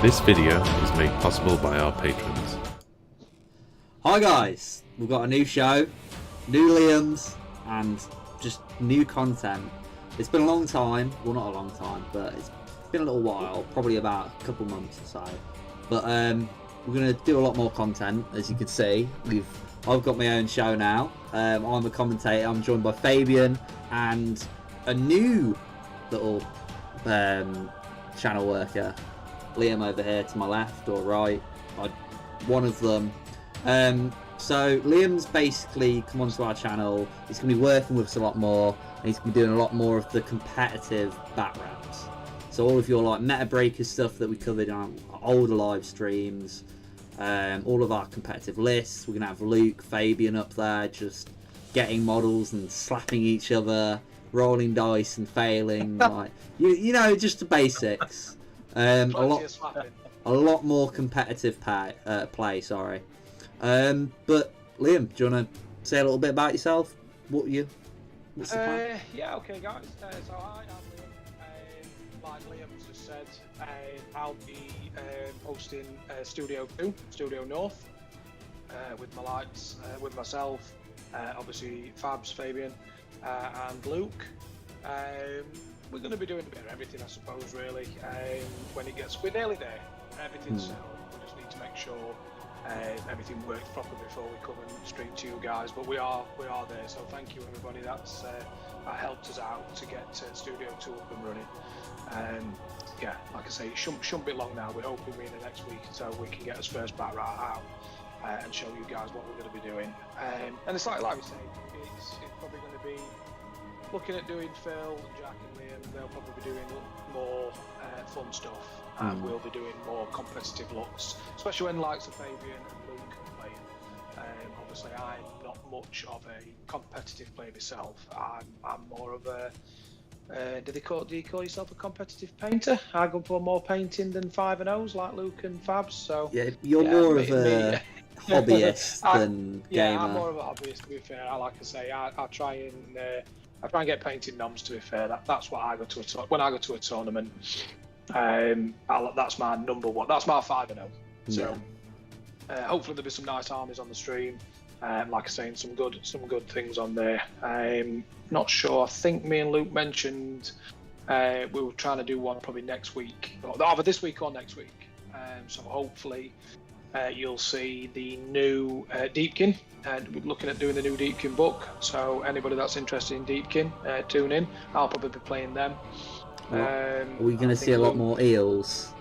This video is made possible by our patrons. Hi guys, we've got a new show, new Liams, and just new content. It's been a long time, well not a long time, but it's been a little while, probably about a couple months or so. But we're going to do a lot more content, as you can see. I've got my own show now. I'm a commentator, I'm joined by Fabian and a new little channel worker, Liam over here to my left or right, one of them. So Liam's basically come onto our channel. He's going to be working with us a lot more, and he's going to be doing a lot more of the competitive backgrounds. So all of your like meta breaker stuff that we covered on older live streams, all of our competitive lists. We're going to have Luke, Fabian up there just getting models and slapping each other, rolling dice and failing, like you know, just the basics. A lot more competitive play. Sorry, but Liam, do you want to say a little bit about yourself? What's the plan? Yeah, okay, guys. So hi, I'm Liam. Like Liam just said, I'll be hosting Studio 2, Studio North, with my lights, with myself, obviously Fabs, Fabian, and Luke. We're going to be doing a bit of everything, I suppose, really. When it gets, we're nearly there. Everything's set up. We just need to make sure everything works properly before we come and stream to you guys. But we are there. So thank you, everybody. That helped us out to get Studio 2 up and running. Yeah, like I say, it shouldn't be long now. We're hoping in the next week so we can get us first bat right out and show you guys what we're going to be doing. And it's like we say, it's probably going to be looking at doing Phil, Jack and Liam. They'll probably be doing more fun stuff, and we'll be doing more competitive looks, especially when likes of Fabian and Luke are playing. Obviously, I'm not much of a competitive player myself. I'm more of a do you call yourself a competitive painter? I go for more painting than 5 and O's like Luke and Fabs. So yeah, you're more of a hobbyist than gamer. Yeah, I'm more of a hobbyist. To be fair, like I say, I try and get painting noms. To be fair, that's what I go to when I go to a tournament. That's my number one. That's my 5 and 0. So hopefully there'll be some nice armies on the stream. Like I say, some good things on there. Not sure. I think me and Luke mentioned we were trying to do one probably next week, or either this week or next week. So hopefully you'll see the new Deepkin. We're looking at doing the new Deepkin book. So anybody that's interested in Deepkin, tune in. I'll probably be playing them. Are we going to see a lot more eels?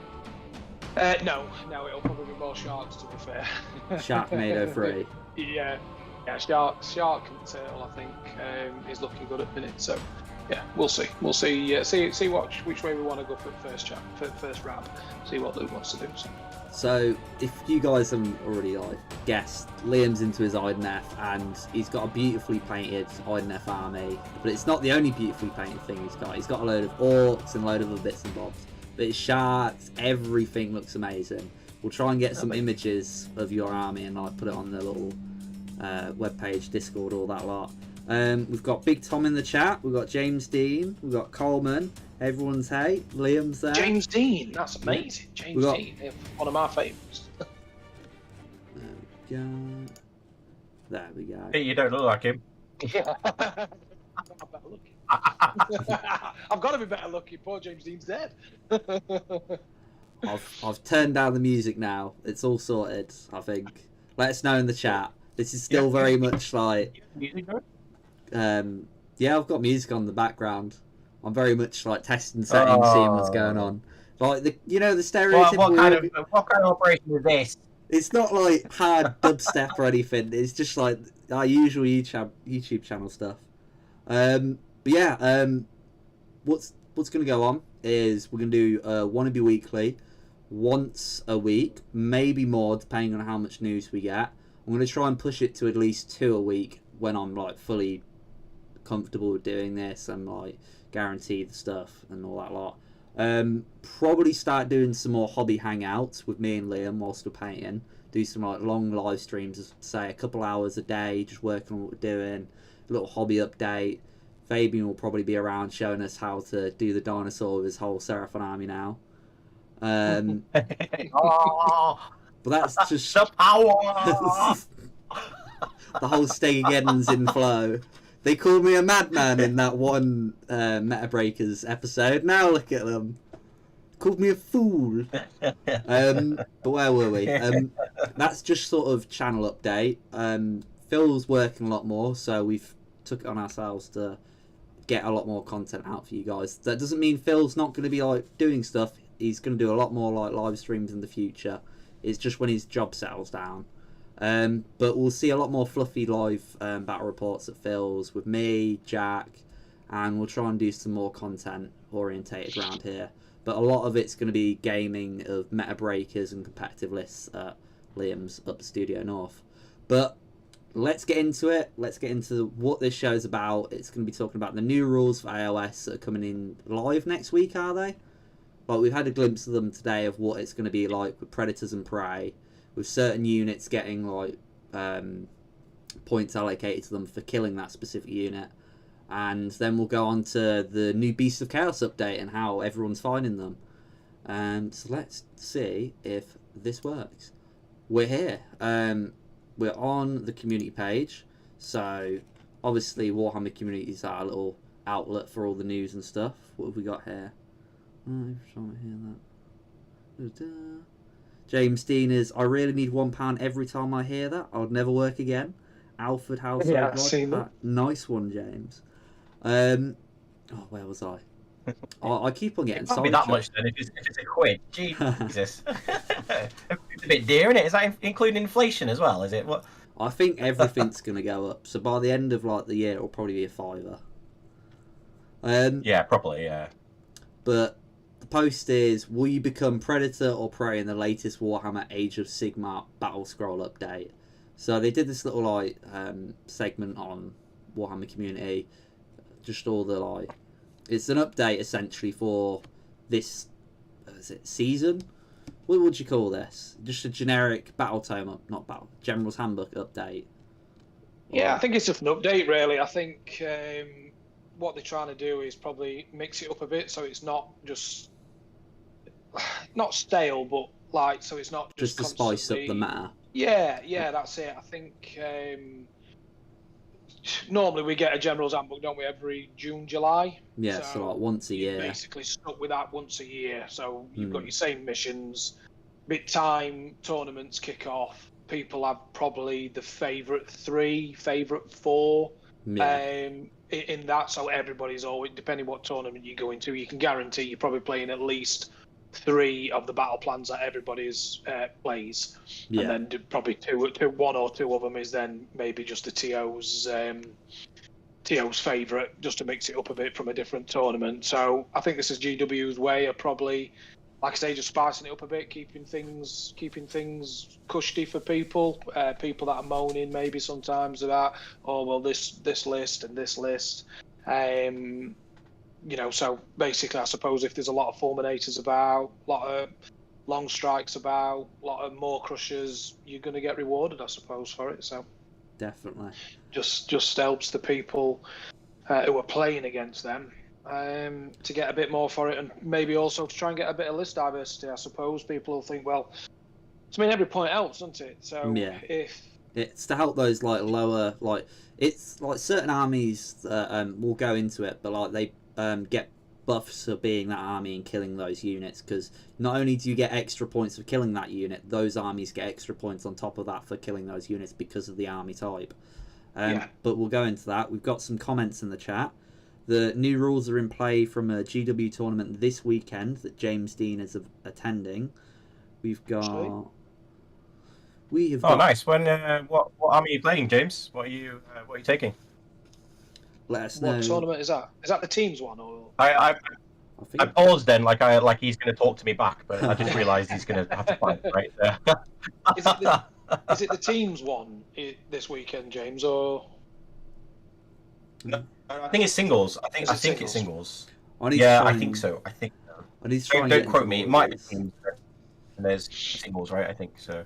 No, it'll probably be more sharks, to be fair. Sharknado 3. Yeah, shark and turtle, I think, is looking good at the minute. So, yeah, we'll see. We'll see which way we want to go for first wrap. See what Luke wants to do. So, if you guys haven't already guessed, Liam's into his Idenef, and he's got a beautifully painted Idenef army. But it's not the only beautifully painted thing he's got. He's got a load of orcs and a load of other bits and bobs. But it's sharks, everything looks amazing. We'll try and get some images of your army and put it on the little webpage, Discord, all that lot. We've got Big Tom in the chat. We've got James Dean. We've got Coleman. Everyone's Liam's there. James Dean, that's amazing. James Dean, one of my favourites. There we go. Hey, you don't look like him. Yeah. I've got to be better looking. Poor James Dean's dead. I've turned down the music now. It's all sorted, I think. Let us know in the chat. This is still very much like yeah, I've got music on the background. I'm very much like testing settings, seeing what's going on. Like the stereotypical. What kind of operation is this? It's not like hard dubstep or anything. It's just like our usual YouTube channel stuff. But yeah, what's going to go on is we're going to do Wannabe Weekly once a week, maybe more depending on how much news we get. I'm going to try and push it to at least 2 a week when I'm like fully comfortable with doing this and like guarantee the stuff and all that lot. Probably start doing some more hobby hangouts with me and Liam whilst we're painting. Do some like long live streams, say a couple hours a day, just working on what we're doing. A little hobby update. Fabian will probably be around showing us how to do the dinosaur with his whole Seraphon army now. Oh, But that's just the power! the whole Stegageddon's in flow. They called me a madman in that one Meta Breakers episode. Now look at them. Called me a fool. But where were we? That's just sort of channel update. Phil's working a lot more, so we've took it on ourselves to get a lot more content out for you guys. That doesn't mean Phil's not going to be like doing stuff. He's going to do a lot more like live streams in the future. It's just when his job settles down. But we'll see a lot more fluffy live battle reports at Phil's with me, Jack, and we'll try and do some more content orientated around here. But a lot of it's going to be gaming of meta breakers and competitive lists at Liam's up Studio North. But let's get into it. Let's get into what this show's about. It's going to be talking about the new rules for AOS that are coming in live next week, are they? Like, we've had a glimpse of them today of what it's going to be like with Predators and Prey, with certain units getting like points allocated to them for killing that specific unit. And then we'll go on to the new Beasts of Chaos update and how everyone's finding them. So let's see if this works. We're here. We're on the community page. So obviously Warhammer communities are a little outlet for all the news and stuff. What have we got here? I'm trying to hear that. James Dean is, I really need £1 every time I hear that. I would never work again. Alfred Household. Yeah, I've seen that. Nice one, James. Where was I? I keep on getting It can't be that much then if it's a quid. Jesus. It's a bit dear, isn't it? Is that including inflation as well? Is it? What? I think everything's going to go up. So by the end of like the year, it'll probably be a £5. Yeah, probably, yeah. But the post is, will you become Predator or Prey in the latest Warhammer Age of Sigmar Battle Scroll update? So they did this little like segment on Warhammer community, just all the like, it's an update essentially for this season. What would you call this? Just a generic battle tome not battle General's Handbook update. Yeah, I think it's just an update really. I think what they're trying to do is probably mix it up a bit so it's not just not stale, but like so it's not just to spice up the meta. Yeah, that's it. I think normally we get a General's Handbook, don't we, every June, July? Yeah, so like once a year. Basically stuck with that once a year. So you've got your same missions. Bit time, tournaments kick off. People have probably the favourite 3, favourite 4 in that. So everybody's always, depending what tournament you go into, you can guarantee you're probably playing at least 3 of the battle plans that everybody's plays, and then probably one or two of them is then maybe just the TO's favourite, just to mix it up a bit from a different tournament. So I think this is GW's way of probably, like I say, just spicing it up a bit, keeping things cushy for people that are moaning maybe sometimes about, oh well, this list and this list. You know, so basically, I suppose if there's a lot of fulminators about, a lot of long strikes about, a lot of more crushers, you're going to get rewarded, I suppose, for it. So definitely, just helps the people who are playing against them to get a bit more for it, and maybe also to try and get a bit of list diversity. I suppose people will think, well, I mean, every point helps, doesn't it? So if it's to help those like lower, like it's like certain armies will go into it, but like they get buffs for being that army and killing those units, because not only do you get extra points for killing that unit, those armies get extra points on top of that for killing those units because of the army type. But we'll go into that. We've got some comments in the chat. The new rules are in play from a GW tournament this weekend that James Dean is attending. We've got... nice. When what army are you playing, James? What are you taking? Let us know. What tournament is that? Is that the teams one, or? I paused then, like he's going to talk to me back, but I just realised he's going to have to find it right there. Is it the teams one this weekend, James, or? No, I think it's singles. I think it's singles. I think so. Don't quote me. It might be teams. And there's singles, right? I think so.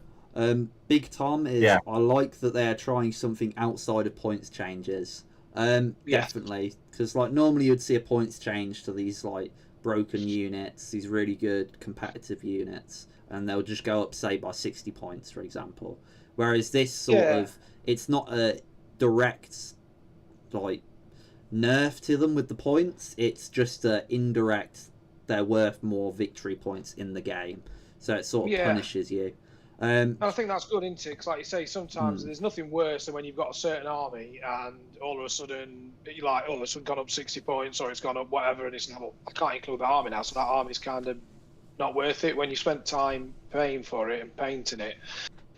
Big Tom is. Yeah. I like that they're trying something outside of points changes. Definitely, because like normally you'd see a points change to these like broken units, these really good competitive units, and they'll just go up, say, by 60 points, for example. Whereas this sort of, it's not a direct, like, nerf to them with the points. It's just a indirect, they're worth more victory points in the game. So it sort of punishes you. I think that's good, isn't it? Because, like you say, sometimes there's nothing worse than when you've got a certain army and all of a sudden you're like, oh, it's gone up 60 points or it's gone up whatever, and it's like, well, I can't include the army now, so that army's kind of not worth it. When you spent time paying for it and painting it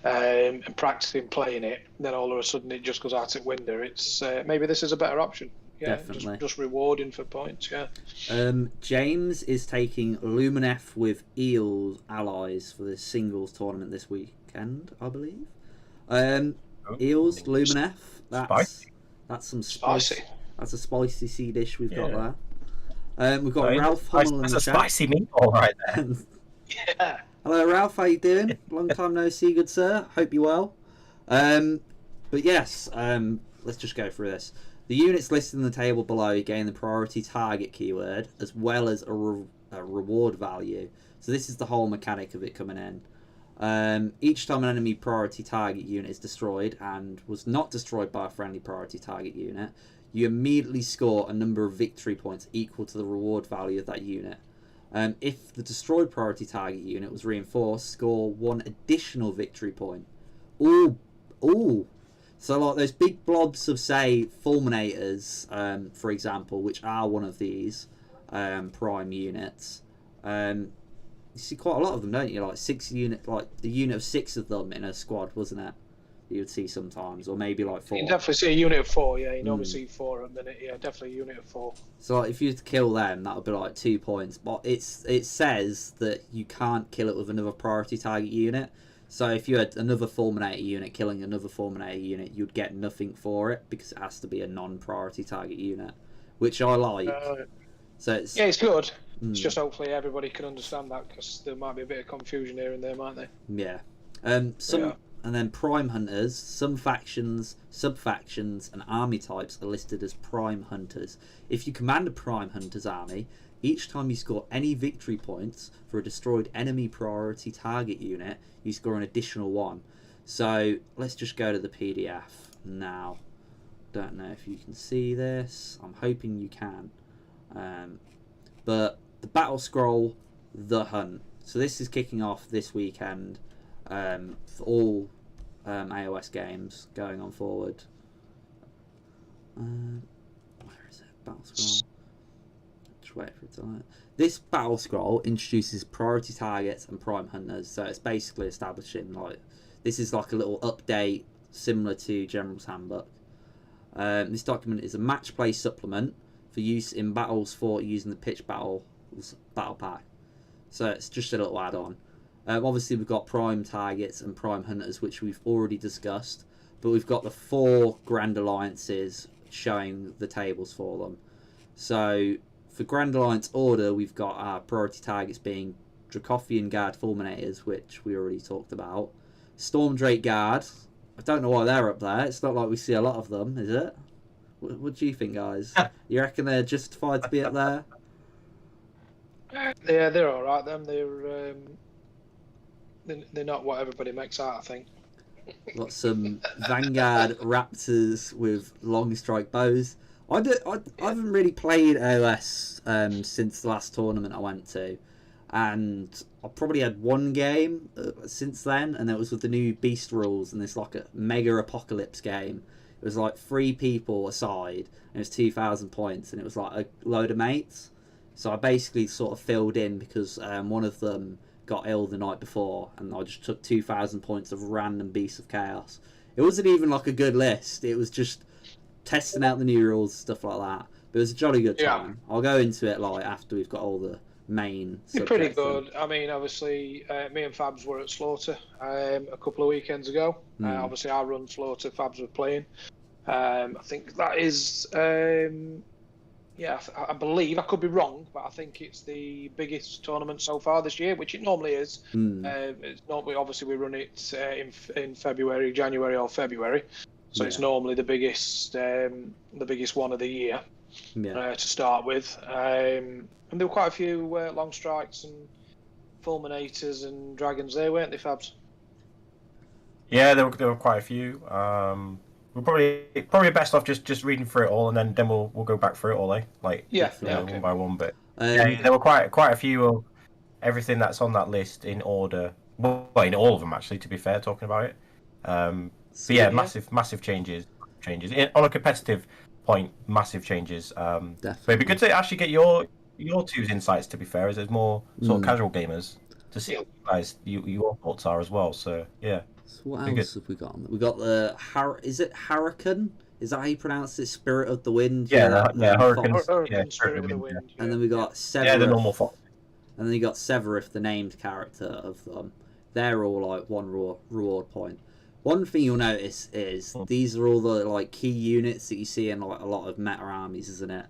and practicing playing it, then all of a sudden it just goes out the window. It's maybe this is a better option. Yeah, definitely. Just rewarding for points, James is taking Luminef with Eels allies for the singles tournament this weekend, I believe. Eels, Luminef, that's some spicy. That's a spicy sea dish we've got there. We've got Ralph Hummel in the chat. That's a spicy meatball right there. Yeah. Hello, Ralph. How you doing? Long time no see, good sir. Hope you're well. But yes, let's just go through this. The units listed in the table below gain the priority target keyword as well as a reward value. So this is the whole mechanic of it coming in. Each time an enemy priority target unit is destroyed and was not destroyed by a friendly priority target unit, you immediately score a number of victory points equal to the reward value of that unit. If the destroyed priority target unit was reinforced, score 1 additional victory point. Ooh. So, like, those big blobs of, say, Fulminators, for example, which are one of these prime units. You see quite a lot of them, don't you? Like, 6 unit, like, the unit of 6 of them in a squad, wasn't it? You would see sometimes, or maybe, like, 4. You definitely see a unit of 4, yeah. You normally see 4 a minute, yeah, definitely a unit of 4. So, like, if you were to kill them, that would be, like, 2 points. But it says that you can't kill it with another priority target unit. So if you had another Fulminator unit killing another Fulminator unit, you'd get nothing for it because it has to be a non-priority target unit, which I like. So it's good. It's just hopefully everybody can understand that because there might be a bit of confusion here and there, might they? Yeah. And then Prime Hunters, some factions, sub-factions, and army types are listed as Prime Hunters. If you command a Prime Hunters army, each time you score any victory points for a destroyed enemy priority target unit, you score an additional 1. So let's just go to the PDF now. Don't know if you can see this. I'm hoping you can. But the battle scroll, The Hunt. So this is kicking off this weekend for all AOS games going on forward. Where is it? Battle scroll. Just wait for it to light. This battle scroll introduces priority targets and prime hunters, so it's basically establishing, like, this is like a little update similar to General's Handbook. This document is a match play supplement for use in battles fought using the Pitch Battle Pack. So it's just a little add-on. Obviously we've got prime targets and prime hunters, which we've already discussed, but we've got the 4 Grand Alliances showing the tables for them. So for Grand Alliance order, we've got our priority targets being Dracothian Guard Fulminators, which we already talked about. Stormdrake Guard. I don't know why they're up there. It's not like we see a lot of them, is it? What do you think, guys? You reckon they're justified to be up there? Yeah, they're all right. They're not what everybody makes out, I think. Got some Vanguard Raptors with long strike bows. I haven't really played AOS since the last tournament I went to, and I probably had 1 game since then, and it was with the new beast rules and this like a mega apocalypse game. It was like 3 people aside, and it was 2,000 points, and it was like a load of mates. So I basically sort of filled in because one of them got ill the night before, and I just took 2,000 points of random beasts of chaos. It wasn't even like a good list. It was just testing out the new rules, stuff like that. But it was a jolly good time. Yeah. I'll go into it like after we've got all the main. You're pretty good. I mean, obviously, me and Fabs were at Slaughter a couple of weekends ago. Obviously, I run Slaughter. Fabs were playing. I think that is. I believe, I could be wrong, but I think it's the biggest tournament so far this year, which it normally is. It's normally, obviously, we run it in January or February, so it's normally the biggest one of the year. to start with. And there were quite a few long strikes and fulminators and dragons there, weren't they, Fabs? Yeah, there were quite a few. We're probably best off just reading through it all, and then we'll go back through it all, eh? Like Okay. one by one. But there were quite a few of everything that's on that list in order. Well, in all of them actually. To be fair, talking about it. But yeah, massive changes. On a competitive point, massive changes. But it'd be good to actually get your two's insights. To be fair, as there's more sort of casual gamers to see what you guys your thoughts are as well. So yeah. So what else have we got? We got the is it Hurricane? Is that how you pronounce it? Spirit of the Wind. Hurricane. Spirit of the Wind. And then we got Severith. Yeah, the normal fox. And then you got Severith, the named character of them. They're all like one reward point. One thing you'll notice is these are all the like key units that you see in like a lot of meta armies, isn't it?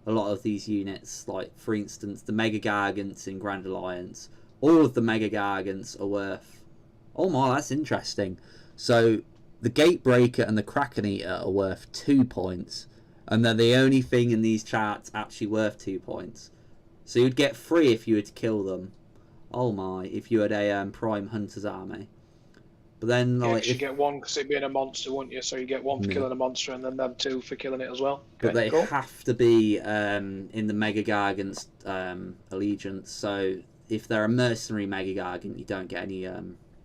A lot of these units, like for instance, the Mega Gargants in Grand Alliance. All of the Mega Gargants are worth. Oh my, that's interesting. So the Gatebreaker and the Kraken Eater are worth 2 points, and they're the only thing in these charts actually worth 2 points. So you'd get 3 if you were to kill them. Oh my, if you had a Prime Hunter's army. But then like you get 1 because it being a monster, wouldn't you? So you get 1 for killing a monster, and then them 2 for killing it as well. But they have to be in the Mega Gargant's allegiance. So if they're a mercenary Mega Gargant, you don't get any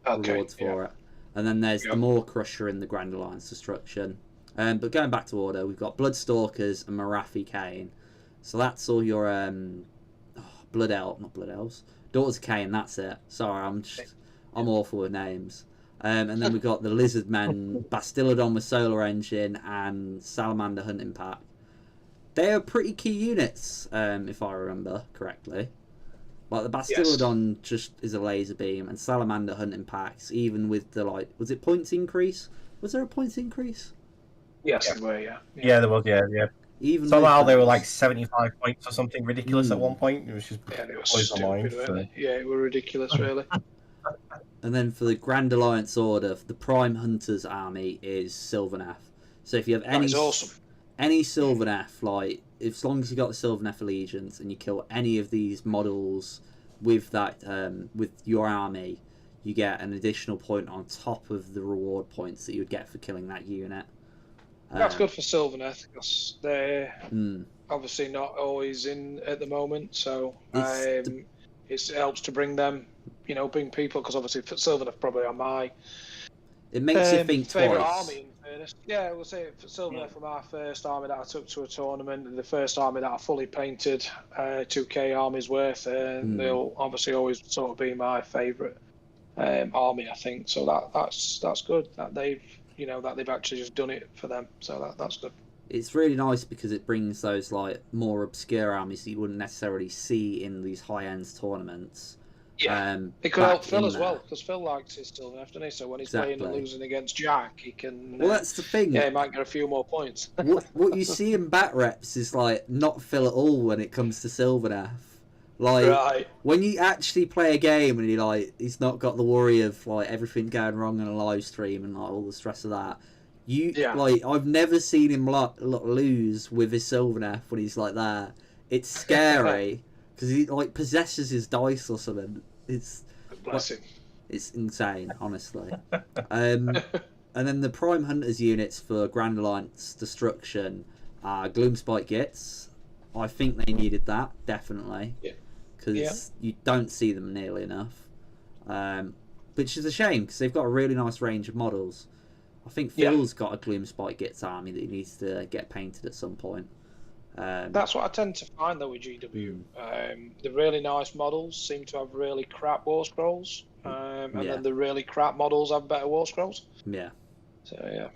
rewards for it. And then there's the Maw Crusher in the Grand Alliance Destruction. But going back to order, we've got Bloodstalkers and Marathi Kane. So that's all your not Blood Elves. Daughters of Cain, that's it. Sorry, I'm awful with names. And then we've got the Lizard Men, Bastillodon with Solar Engine, and Salamander Hunting Pack. They are pretty key units, if I remember correctly. Like the Bastillodon just is a laser beam, and Salamander Hunting Packs, even with the was it points increase? Was there a points increase? Yes, there were, yeah. Yeah, there was, yeah. Even somehow they were like 75 points or something ridiculous at one point. It was just it was stupid, really. Yeah, it were ridiculous, really. And then for the Grand Alliance Order, the Prime Hunters army is Sylvaneth. So if you have any Sylvaneth, like as long as you got the Sylvaneth allegiance and you kill any of these models with that with your army, you get an additional point on top of the reward points that you would get for killing that unit. That's good for Sylvaneth because they're obviously not always in at the moment, so it helps to bring them, bring people, because obviously Sylvaneth probably are my it makes you think favourite twice. Army, in fairness. Yeah, we'll say Sylvaneth were my first army that I took to a tournament, and the first army that I fully painted 2k armies worth, and they'll obviously always sort of be my favourite army, I think. So that's good that they've actually just done it for them. So that's good. It's really nice because it brings those like more obscure armies that you wouldn't necessarily see in these high-end tournaments. Yeah, it could help Phil as well, because Phil likes his Sylvaneth, doesn't he? So when he's playing and losing against Jack, he can. Well, that's the thing. Yeah, he might get a few more points. what you see in bat reps is like not Phil at all when it comes to Sylvaneth. Like when you actually play a game and he's not got the worry of like everything going wrong on a live stream and like all the stress of that. I've never seen him lose with his Sylvaneth when he's like that. It's scary because he like possesses his dice or something. It's insane, honestly. And then the Prime Hunters units for Grand Alliance Destruction are Gloomspite Gits. I think they needed that, definitely. Yeah. Because you don't see them nearly enough. Which is a shame, because they've got a really nice range of models. I think Phil's got a Gloomspite Gits army that he needs to get painted at some point. That's what I tend to find, though, with GW. The really nice models seem to have really crap War Scrolls. And then the really crap models have better War Scrolls. Yeah. So, yeah.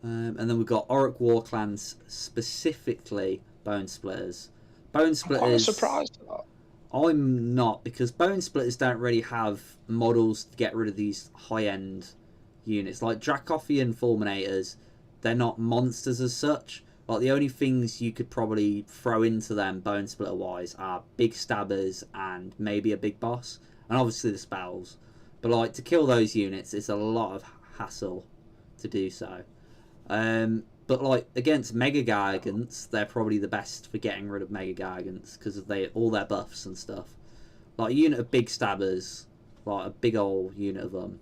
And then we've got Orc War Clans, specifically Bone Splitters. Bone Splitters... I'm surprised at that. I'm not, because Bone Splitters don't really have models to get rid of these high-end units. Like Dracothian Fulminators, they're not monsters as such. Like the only things you could probably throw into them Bone Splitter-wise are big stabbers and maybe a big boss. And obviously the spells. But like to kill those units, it's a lot of hassle to do so. But like against Mega Gargants, they're probably the best for getting rid of Mega Gargants because of all their buffs and stuff. Like a unit of big stabbers, like a big old unit of them,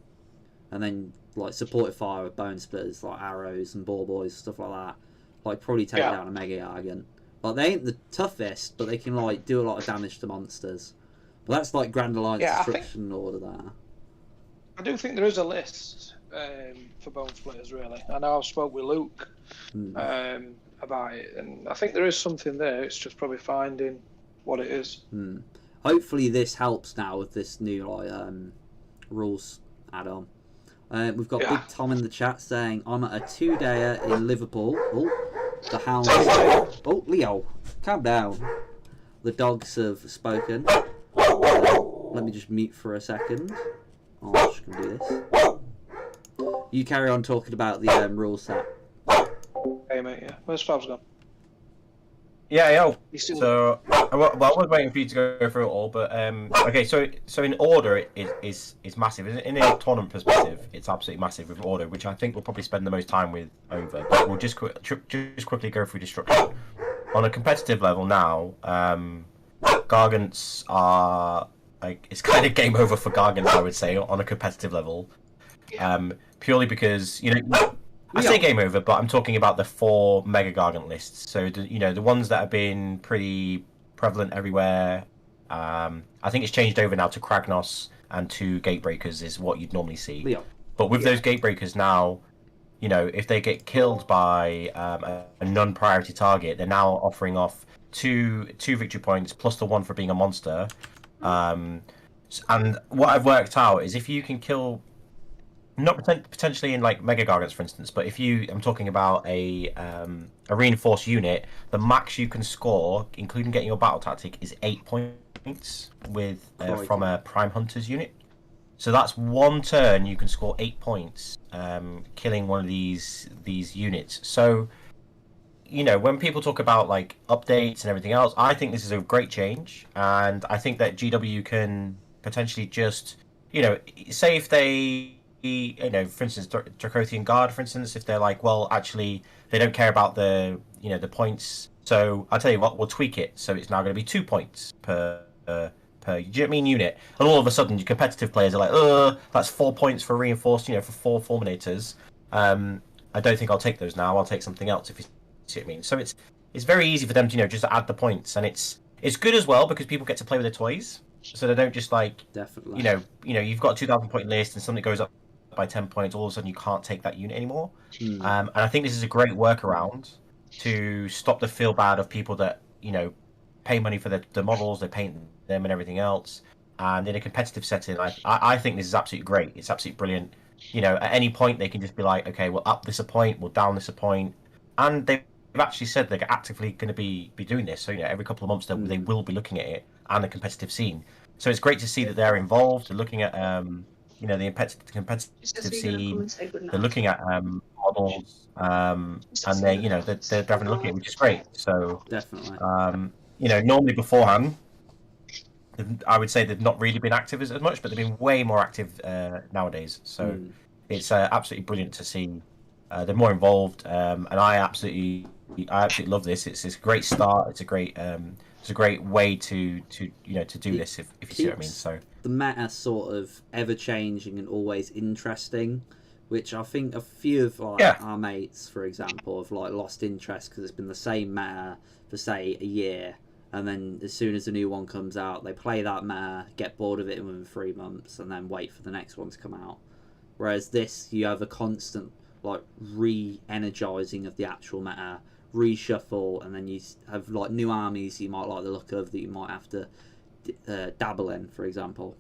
and then like supported fire with bone splitters, like arrows and ball boys, stuff like that. Like probably take down a Mega Gargant. Like they ain't the toughest, but they can like do a lot of damage to monsters. But that's like Grand Alliance Destruction Order there. I do think there is a list for bone splitters. Really, I know I've spoke with Luke about it, and I think there is something there. It's just probably finding what it is. Hopefully this helps now with this new like rules add-on. We've got Big Tom in the chat saying, I'm at a 2-dayer in Liverpool. Oh, the hounds. Oh, Leo, calm down. The dogs have spoken. Let me just mute for a second. Oh, I'm just going to do this. You carry on talking about the rule set. Hey, mate, yeah. Where's Fab's gone? Yeah, yo. So, I was waiting for you to go through it all, but okay. So in order, it's massive. In a tournament perspective, it's absolutely massive with order, which I think we'll probably spend the most time with over. But we'll just quickly go through destruction. On a competitive level now, Gargants are like it's kind of game over for Gargants, I would say, on a competitive level. Purely because I say game over, but I'm talking about the 4 Mega Gargant lists. So the ones that have been pretty prevalent everywhere. I think it's changed over now to Kragnos and to Gatebreakers is what you'd normally see. But with those Gatebreakers now, if they get killed by a non-priority target, they're now offering off two victory points plus the 1 for being a monster. And what I've worked out is if you can kill. Not potentially in like Mega Gargants, for instance, but I'm talking about a reinforced unit. The max you can score, including getting your battle tactic, is 8 points with from a Prime Hunters unit. So that's 1 turn you can score 8 points, killing one of these units. So when people talk about like updates and everything else, I think this is a great change, and I think that GW can potentially just say if they. For instance, Dracothian Guard, for instance, if they're like, well, actually, they don't care about the points. So I'll tell you what, we'll tweak it. So it's now going to be 2 points per unit. And all of a sudden, your competitive players are like, that's 4 points for reinforced, for 4 Fulminators. I don't think I'll take those now. I'll take something else, if you see what I mean. So it's very easy for them to, just add the points. And it's good as well because people get to play with their toys. So they don't just like, definitely. You've got a 2,000 point list and something goes up by 10 points, all of a sudden you can't take that unit anymore. And I think this is a great workaround to stop the feel bad of people that pay money for the models, they paint them and everything else. And in a competitive setting, I think this is absolutely great. It's absolutely brilliant. At any point they can just be like, okay, we'll up this a point, we'll down this a point, and they've actually said they're actively going to be doing this. So every couple of months they will be looking at it and the competitive scene. So it's great to see that they're involved. They're looking at the competitive scene. They're looking at models, and they're definitely looking at it, which is great. So definitely, normally beforehand, I would say they've not really been active as much, but they've been way more active nowadays. So it's absolutely brilliant to see. They're more involved, and I absolutely love this. It's a great start. It's a great way to do this if you see what I mean. So the meta sort of ever changing and always interesting, which I think a few of our mates, for example, have lost interest because it's been the same meta for say a year, and then as soon as a new one comes out, they play that meta, get bored of it within 3 months, and then wait for the next one to come out. Whereas this, you have a constant re-energizing of the actual meta, reshuffle, and then you have new armies you might like the look of that you might have to dabble in, for example.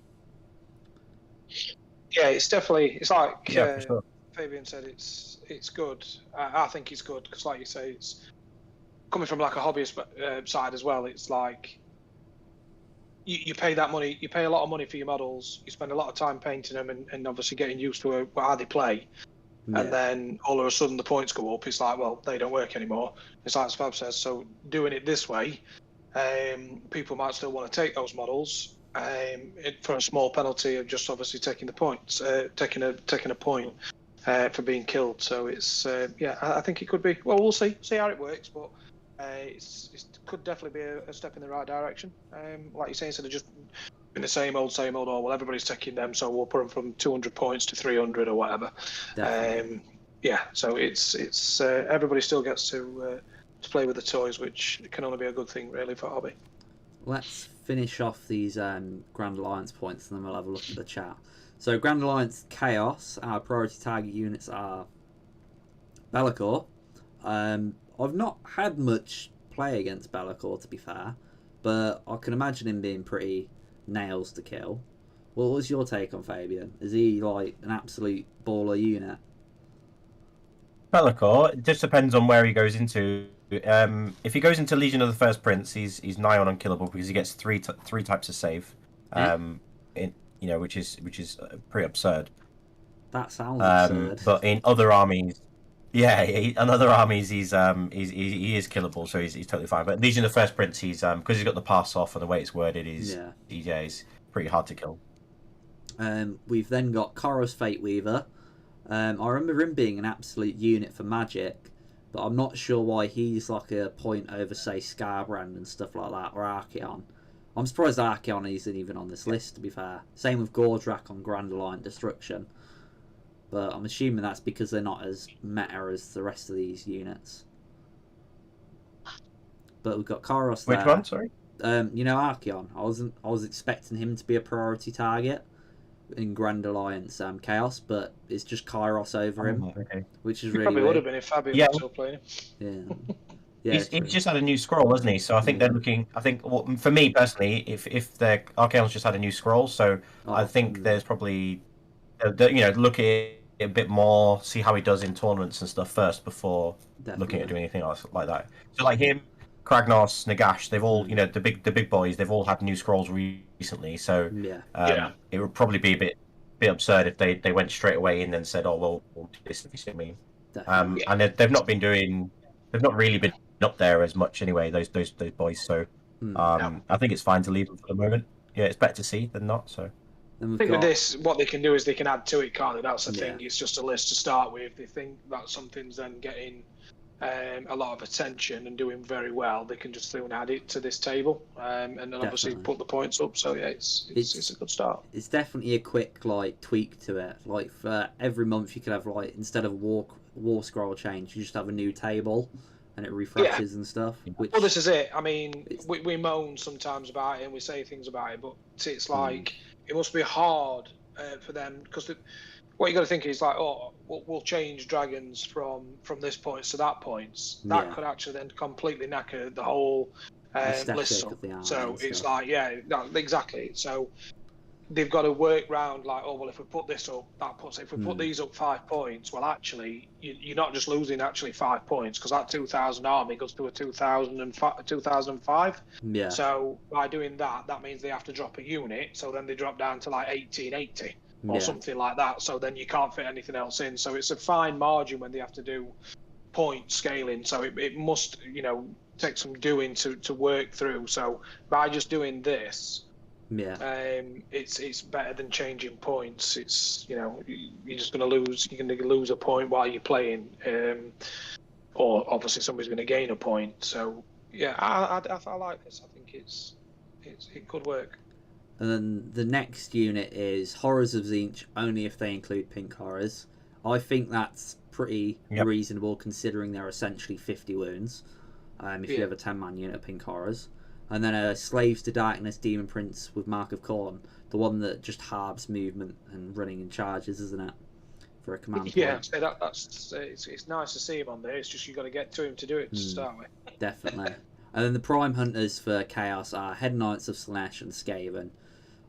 Yeah, it's like for sure. Fabian said, it's good. I think it's good because, like you say, it's coming from a hobbyist side as well. It's like you pay that money, you pay a lot of money for your models, you spend a lot of time painting them and obviously getting used to how they play. Yeah. And then all of a sudden the points go up. It's like, well, they don't work anymore. It's like Fab says. So doing it this way, people might still want to take those models for a small penalty of just obviously taking the points, taking a point. for being killed. So it's yeah, I think it could be. Well, we'll see how it works, but it could definitely be a step in the right direction. Like you're saying, instead of just in the same old, oh well, everybody's taking them, so we'll put them from 200 points to 300 or whatever. Yeah, so it's everybody still gets to play with the toys, which can only be a good thing really for hobby. Let's finish off these Grand Alliance points, and then we'll have a look at the chat. So Grand Alliance Chaos, our priority target units are Be'lakor. I've not had much play against Be'lakor, to be fair, but I can imagine him being pretty nails to kill. What was your take on Fabian? Is he like an absolute baller unit? Be'lakor, it just depends on where he goes into. If he goes into Legion of the First Prince, he's nigh on unkillable because he gets three types of save, which is pretty absurd. That sounds absurd. But in other armies, yeah, in other armies he is killable, so he's totally fine. But Legion of the First Prince, he's because he's got the pass off and the way it's worded, he's pretty hard to kill. We've then got Koros Fate Weaver. I remember him being an absolute unit for Magic, but I'm not sure why he's like a point over, say, Scarbrand and stuff like that, or Archeon. I'm surprised Archeon isn't even on this list, to be fair. Same with Gordrak on Grand Alliance Destruction. But I'm assuming that's because they're not as meta as the rest of these units. But we've got Koros there. Which one, sorry? Archeon. I was expecting him to be a priority target in Grand Alliance Chaos, but it's just Kairos over him, which is really probably weird. would have been if Fabian was still playing him. Yeah. He's just had a new scroll, hasn't he? So I think they're looking. I think for me personally, if their Archeon's just had a new scroll, so I think there's probably look at it a bit more, see how he does in tournaments and stuff first before looking at doing anything else like that. So like him, Kragnos, Nagash, they've all the big boys. They've all had new scrolls recently, so it would probably be a bit absurd if they went straight away in and said, "Oh well, we'll do this." If you see what I mean. And they've not really been up there as much anyway. Those boys. So I think it's fine to leave them for the moment. Yeah, it's better to see than not. So. I think with this, what they can do is they can add to it, can't they? That's the thing. It's just a list to start with. They think that something's then getting a lot of attention and doing very well. They can just add it to this table, and then obviously put the points up. So yeah, it's a good start. It's definitely a quick tweak to it. Like for every month, you could have instead of war scroll change, you just have a new table. And it refreshes and stuff. Well, this is it. I mean, we moan sometimes about it and we say things about it, but it's like it must be hard for them because what you got to think is like, oh, we'll change dragons from this point to that point. That could actually then completely knacker the whole list. So it's like, exactly. So they've got to work round like, oh well, if we put this up, that puts it. If we put these up 5 points, well, actually, you're not just losing 5 points because that 2,000 army goes to a 2005. Yeah. So by doing that, that means they have to drop a unit. So then they drop down to like 1880 or something like that. So then you can't fit anything else in. So it's a fine margin when they have to do point scaling. So it must take some doing to work through. So by just doing this. It's better than changing points. It's you're just going to lose. You're going to lose a point while you're playing, or obviously somebody's going to gain a point. So yeah, I like this. I think it could work. And then the next unit is Horrors of Tzeentch, only if they include pink horrors. I think that's pretty reasonable considering they're essentially 50 wounds. If you have a 10-man unit of pink horrors. And then Slaves to Darkness Demon Prince with Mark of Khorne, the one that just halves movement and running in charges, isn't it? For a command point. Yeah, it's nice to see him on there. It's just you got to get to him to do it to start with. Definitely. And then the Prime Hunters for Chaos are Head Knights of Slaanesh and Skaven.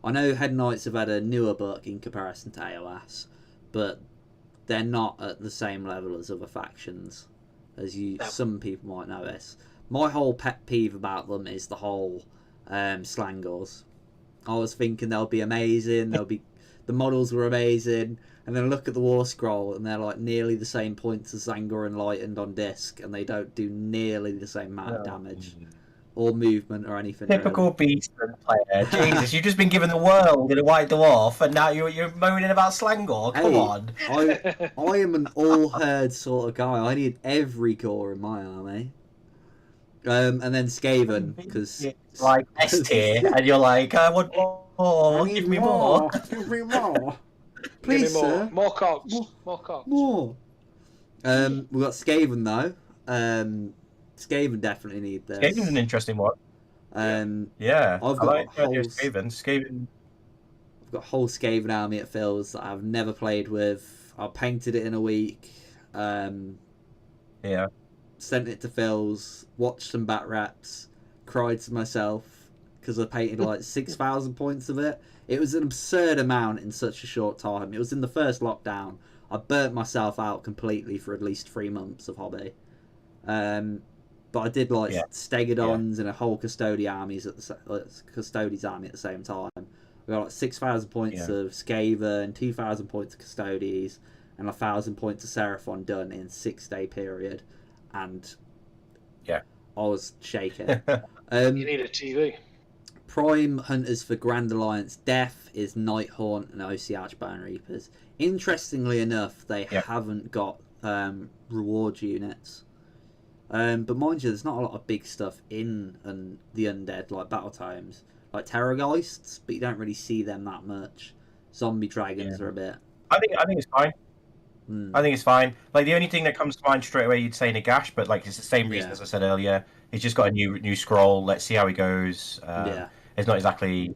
I know Head Knights have had a newer book in comparison to AOS, but they're not at the same level as other factions, as some people might notice. My whole pet peeve about them is the whole slangors. I was thinking they'll be amazing. The models were amazing, and then I look at the War Scroll and they're like nearly the same points as Zangor Enlightened on disc, and they don't do nearly the same amount of damage. or movement or anything. Typical Beastman player. Jesus, you've just been given the world in a White Dwarf, and now you're moaning about Slangor. Come on. I am an all herd sort of guy. I need every gore in my army. And then Skaven, because like S tier, and you're like, I want more. Give me more. Give me more. Please, Please, sir. More cogs. More cogs. More. We've got Skaven though. Skaven definitely need this. Skaven's an interesting one. Yeah, I've got like the idea of Skaven. I've got a whole Skaven army at Phil's that I've never played with. I painted it in a week. Yeah. Sent it to Phil's, watched some bat reps, cried to myself because I painted like 6,000 points of it. It was an absurd amount in such a short time. It was in the first lockdown. I burnt myself out completely for at least 3 months of hobby. But I did like Stegodons and a whole Custodian army at the same time. We got like 6,000 points of Skaven, 2,000 points of Custodies, and 1,000 points of Seraphon done in 6-day period. And I was shaking. You need a TV. Prime hunters for Grand Alliance Death is Nighthaunt and OC Archbone Reapers. Interestingly enough, they haven't got reward units. But mind you, there's not a lot of big stuff in the undead, like battle tomes, like Terrorgeists, but you don't really see them that much. Zombie dragons are a bit. I think it's fine. I think it's fine. Like the only thing that comes to mind straight away, you'd say Nagash, but like it's the same reason as I said earlier. He's just got a new scroll. Let's see how he goes. It's not exactly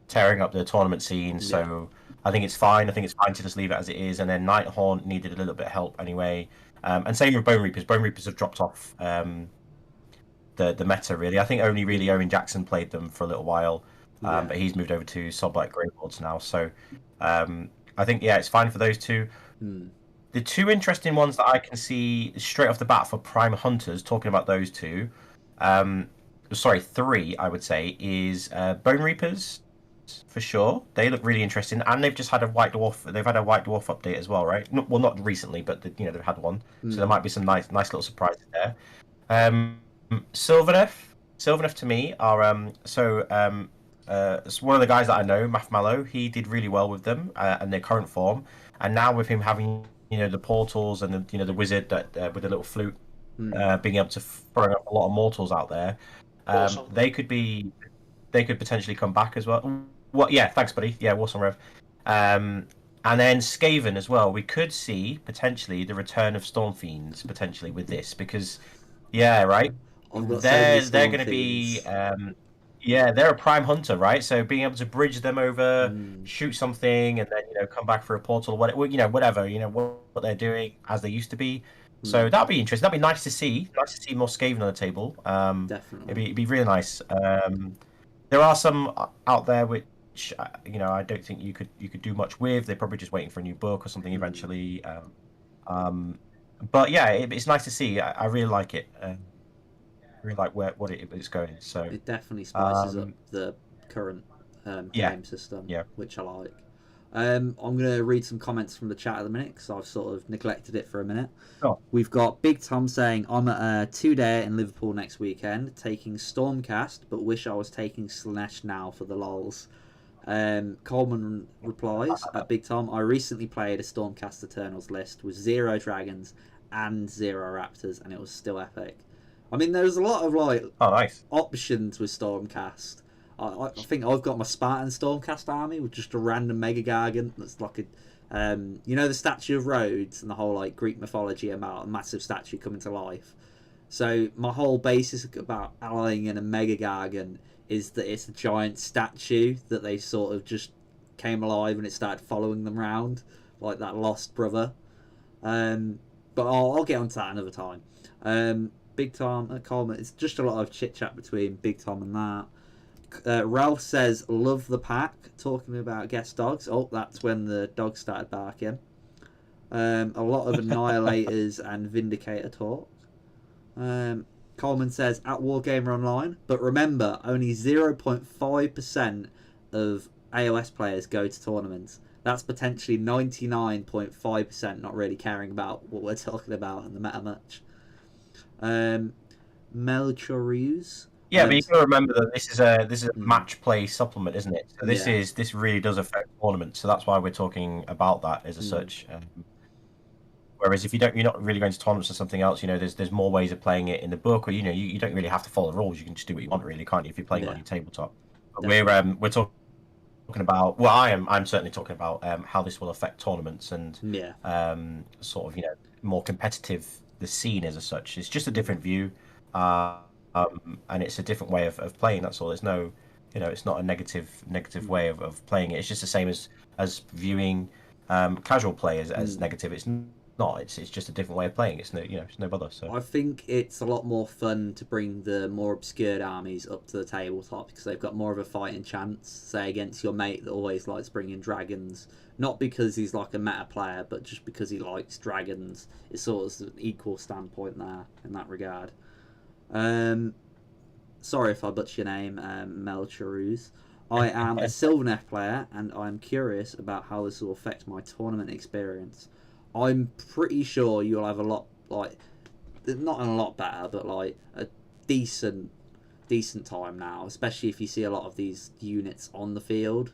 tearing up the tournament scene, so I think it's fine. I think it's fine to just leave it as it is. And then Nighthaunt needed a little bit of help anyway. And same with Bone Reapers. Bone Reapers have dropped off the meta really. I think only really Owen Jackson played them for a little while, but he's moved over to Soulblight Grey Lords now. So I think it's fine for those two. The two interesting ones that I can see straight off the bat for Prime Hunters, talking about those two, three I would say, is Bone Reapers for sure. They look really interesting, and they've just had a White Dwarf. They've had a White Dwarf update as well, right? Well, not recently, but they've had one, so there might be some nice little surprises there. Sylvaneth to me are it's one of the guys that I know, Math Mallow. He did really well with them and their current form, and now with him having the portals and the wizard that with the little flute, being able to throw up a lot of mortals out there, they could potentially come back as well. Thanks, buddy. Awesome, Rev. And then Skaven as well. We could see potentially the return of Storm Fiends potentially with this because, right, they're going to be. They're a prime hunter, right? So being able to bridge them over, shoot something, and then come back for a portal, whatever what they're doing as they used to be. So that'd be interesting. That'd be nice to see. Nice to see more Skaven on the table. Definitely, it'd be really nice. There are some out there which I don't think you could do much with. They're probably just waiting for a new book or something eventually. But it's nice to see. I really like it. Really like what it's going. So it definitely spices up the current game system, which I like. I'm going to read some comments from the chat at the minute because I've sort of neglected it for a minute. We've got Big Tom saying, I'm at a 2-day in Liverpool next weekend, taking Stormcast, but wish I was taking Slanesh now for the lols. Coleman replies at Big Tom, I recently played a Stormcast Eternals list with 0 dragons and 0 raptors, and it was still epic. I mean, there's a lot of nice options with Stormcast. I think I've got my Spartan Stormcast army with just a random Mega Gargant that's like a, the statue of Rhodes and the whole Greek mythology about a massive statue coming to life. So my whole basis about allying in a Mega Gargant is that it's a giant statue that they sort of just came alive and it started following them around like that lost brother. But I'll get onto that another time. Big Tom Coleman, it's just a lot of chit chat between Big Tom and that. Ralph says, love the pack, talking about guest dogs. That's when the dogs started barking. A lot of Annihilators and Vindicator talk. Coleman says, at WargamerOnline, but remember, only 0.5% of AOS players go to tournaments. That's potentially 99.5% not really caring about what we're talking about in the meta much. Melchoruse, Yeah, but you got to remember that this is a Mm. match play supplement, isn't it? So Yeah. this really does affect tournaments. So that's why we're talking about that as Mm. such. Whereas if you're not really going to tournaments or something else, there's more ways of playing it in the book, or you don't really have to follow the rules. You can just do what you want, really, can't you? If you're playing on your tabletop. But we're talking about. Well, I'm certainly talking about how this will affect tournaments and sort of more competitive the scene as such. It's just a different view, and it's a different way of playing. That's all. There's no, it's not a negative way of playing it. It's just the same as viewing casual play as negative. It's not. It's just a different way of playing. It's no bother. So I think it's a lot more fun to bring the more obscured armies up to the tabletop because they've got more of a fighting chance, say against your mate that always likes bringing dragons. Not because he's like a meta player, but just because he likes dragons. It's sort of an equal standpoint there in that regard. Sorry if I butcher your name, Mel Charuz. I am a Sylvaneth player, and I'm curious about how this will affect my tournament experience. I'm pretty sure you'll have a lot, like, not a lot better, but like a decent time now, especially if you see a lot of these units on the field.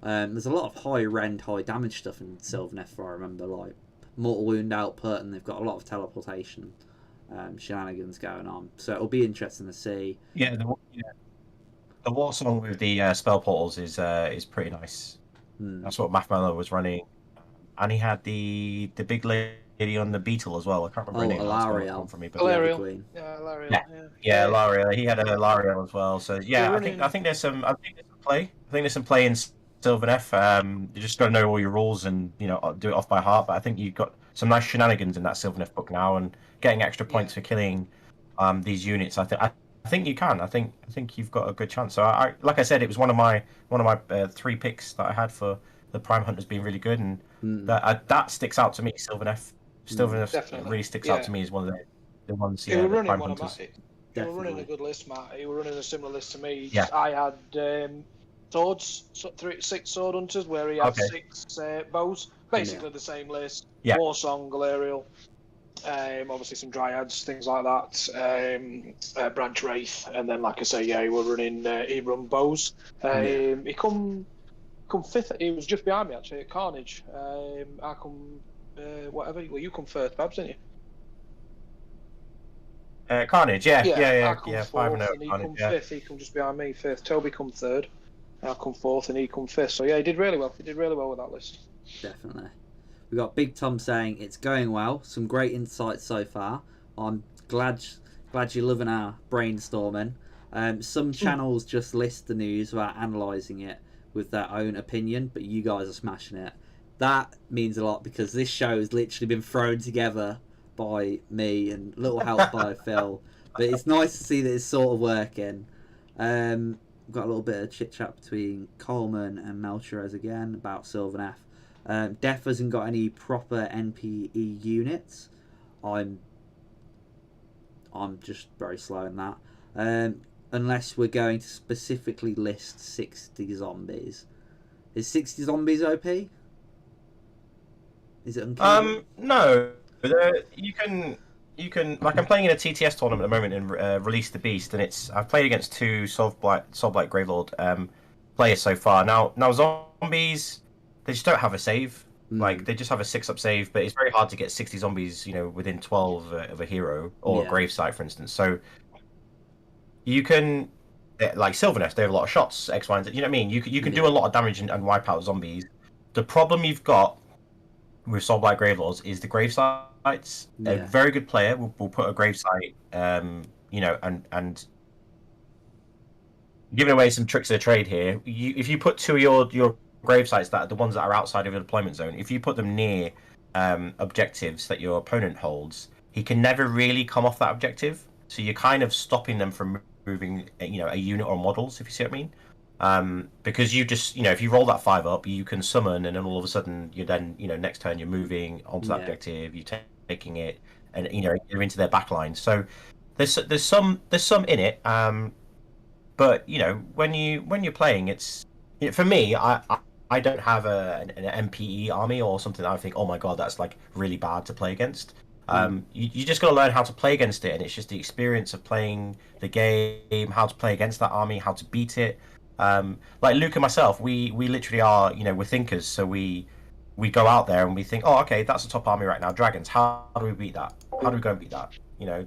There's a lot of high rend, high damage stuff in Sylvaneth, if I remember, like mortal wound output, and they've got a lot of teleportation shenanigans going on. So it'll be interesting to see. Yeah, the war song with the spell portals is pretty nice. That's what Mathmelo was running, and he had the big lady on the beetle as well. I can't remember her name. Alariel. From me, but Alariel. Yeah, Alariel. Yeah, Alariel. He had an Alariel as well. So yeah, I think there's some play. I think there's some play in Sylvaneth. You just got to know all your rules and do it off by heart. But I think you've got some nice shenanigans in that Sylvaneth book now, and getting extra points for killing these units. I think you can. I think you've got a good chance. So I like I said, it was one of my 3 picks that I had for the Prime Hunters being really good, and that sticks out to me. Sylvaneth really sticks out to me as one of the ones. You were running Prime one Hunters. of my. You were running a good list, Matt. You were running a similar list to me. Yeah. I had swords, 6 sword hunters, where he had 6 bows. Basically the same list. Yeah. War song, Galarial. Obviously some dryads, things like that. Branch wraith, and then like I say, he were running. He run bows. He come 5th. He was just behind me actually at Carnage. I come whatever. Well, you come 1st, Babs, didn't you? Carnage, yeah. I come 4th, 5-0 and he Carnage, come 5th. He come just behind me 5th. Toby come 3rd. I come 4th, and he come 5th. So yeah, he did really well. He did really well with that list. Definitely. We got Big Tom saying it's going well. Some great insights so far. I'm glad you're loving our brainstorming. Some channels just list the news without analysing it with their own opinion, but you guys are smashing it. That means a lot because this show has literally been thrown together by me and a little help by Phil. But it's nice to see that it's sort of working. We've got a little bit of chit chat between Coleman and Melcherez again about Sylvaneth. Def hasn't got any proper NPE units. I'm just very slow in that. Unless we're going to specifically list 60 zombies. Is 60 zombies OP? Is it unkillable? No. You can like I'm playing in a TTS tournament at the moment in Release the Beast, and I've played against 2 Soulblight Gravelord players so far. Now zombies, they just don't have a save. Like they just have a 6-up save, but it's very hard to get 60 zombies, within 12 of a hero or a gravesite, for instance. So you can, like Sylvaneth, they have a lot of shots, X, Y, and Z. You know what I mean? You can do a lot of damage and wipe out zombies. The problem you've got with Soulblight Gravelords is the gravesites. A very good player will put a gravesite, and giving away some tricks of the trade here. If you put 2 of your gravesites, that are the ones that are outside of your deployment zone, if you put them near objectives that your opponent holds, he can never really come off that objective. So you're kind of stopping them from moving, a unit or models, if you see what I mean. Because you just, if you roll that 5 up, you can summon, and then all of a sudden you're then, next turn you're moving onto that objective, you're taking it, and you're into their backline. So there's some in it. But when you're playing, it's for me. I don't have an MPE army or something that I think, oh my god, that's like really bad to play against. You just got to learn how to play against it, and it's just the experience of playing the game, how to play against that army, how to beat it. Like Luke and myself, we literally are, we're thinkers, so we go out there and we think, oh, okay, that's the top army right now, dragons. How do we beat that? How do we go and beat that?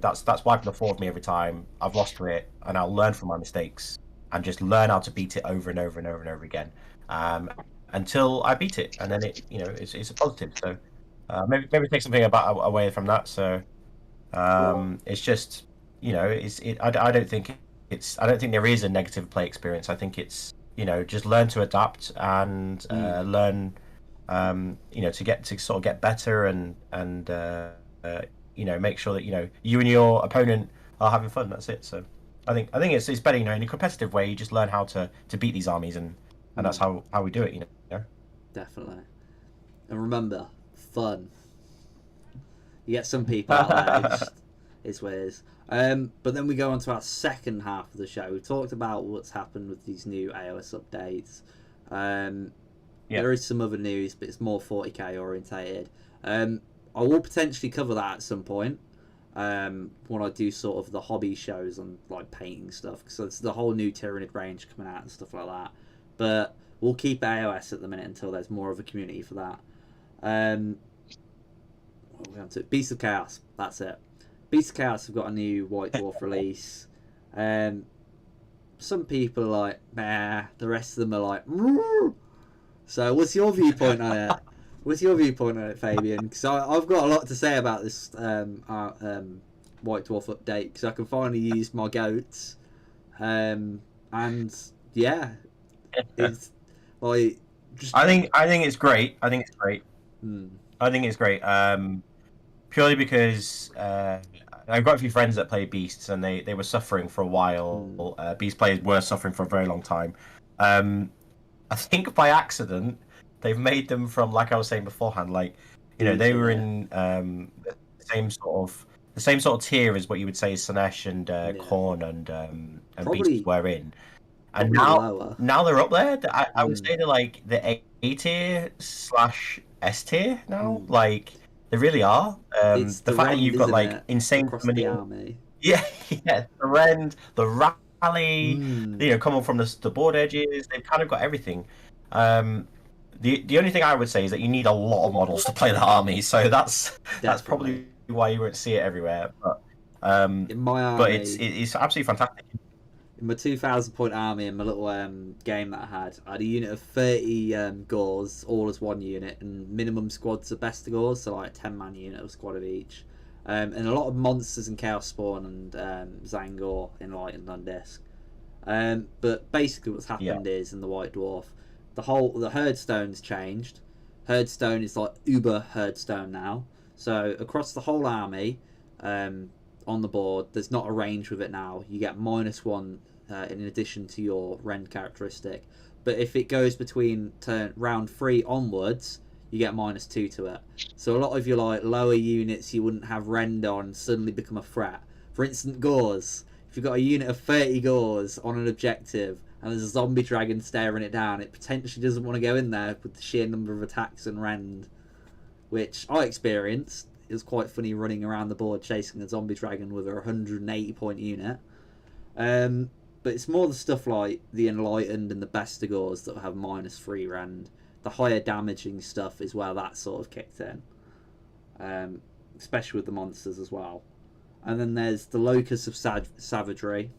That's wiping the floor of me every time. I've lost to it, and I'll learn from my mistakes and just learn how to beat it over and over and over and over again, until I beat it, and then it's a positive. So maybe take something away from that. So it's just I don't think there is a negative play experience. I think it's just learn to adapt and learn to sort of get better and make sure that you and your opponent are having fun. That's it. So I think it's better, in a competitive way. You just learn how to beat these armies, and that's how we do it. Definitely. And remember, fun. You get some people out there, it's weird. But then we go on to our second half of the show. We've talked about what's happened with these new AOS updates. There is some other news, but it's more 40k orientated. I will potentially cover that at some point when I do sort of the hobby shows on like painting stuff. So it's the whole new Tyranid range coming out and stuff like that. But we'll keep AOS at the minute until there's more of a community for that. What are we on to? Beasts of Chaos. That's it. Beasts of Chaos have got a new White Dwarf release. Some people are like, nah. The rest of them are like, Mmm. So what's your viewpoint on it? What's your viewpoint on it, Fabian? Because I've got a lot to say about this White Dwarf update, because I can finally use my goats. And yeah, it's like just... I think it's great. I think it's great. I think it's great. Purely because I've got a few friends that play Beasts, and they were suffering for a while. Beast players were suffering for a very long time. I think by accident they've made them from, like I was saying beforehand, like they were in the same sort of tier as what you would say Slanesh and Khorne and Beasts were in, and now they're up there. I would say they're like the A tier / S tier now. Like they really are. The fact that you've got like insane many army. Yeah, the rend, the rally, coming from the board edges, they've kind of got everything. The only thing I would say is that you need a lot of models to play the army, so that's probably why you won't see it everywhere. But in my army, it's absolutely fantastic. In my 2,000 point army, in my little game that I had a unit of 30 Gors, all as one unit, and minimum squads of best of Gors, so like a 10-man unit of squad of each. And a lot of monsters and Chaos Spawn and Zangor enlightened on disc. But basically what's happened is in the White Dwarf, the Herdstone's changed. Herdstone is like uber Herdstone now. So across the whole army, on the board, there's not a range with it now. You get -1 in addition to your rend characteristic. But if it goes between round 3 onwards, you get -2 to it. So a lot of your like lower units you wouldn't have rend on suddenly become a threat. For instance, Gors. If you've got a unit of 30 Gors on an objective and there's a zombie dragon staring it down, it potentially doesn't want to go in there with the sheer number of attacks and rend, which I experienced. It was quite funny running around the board chasing a zombie dragon with a 180 point unit. But it's more the stuff like the Enlightened and the Bestigors that have -3 rend. The higher damaging stuff is where that sort of kicked in, especially with the monsters as well. And then there's the Locus of Savagery.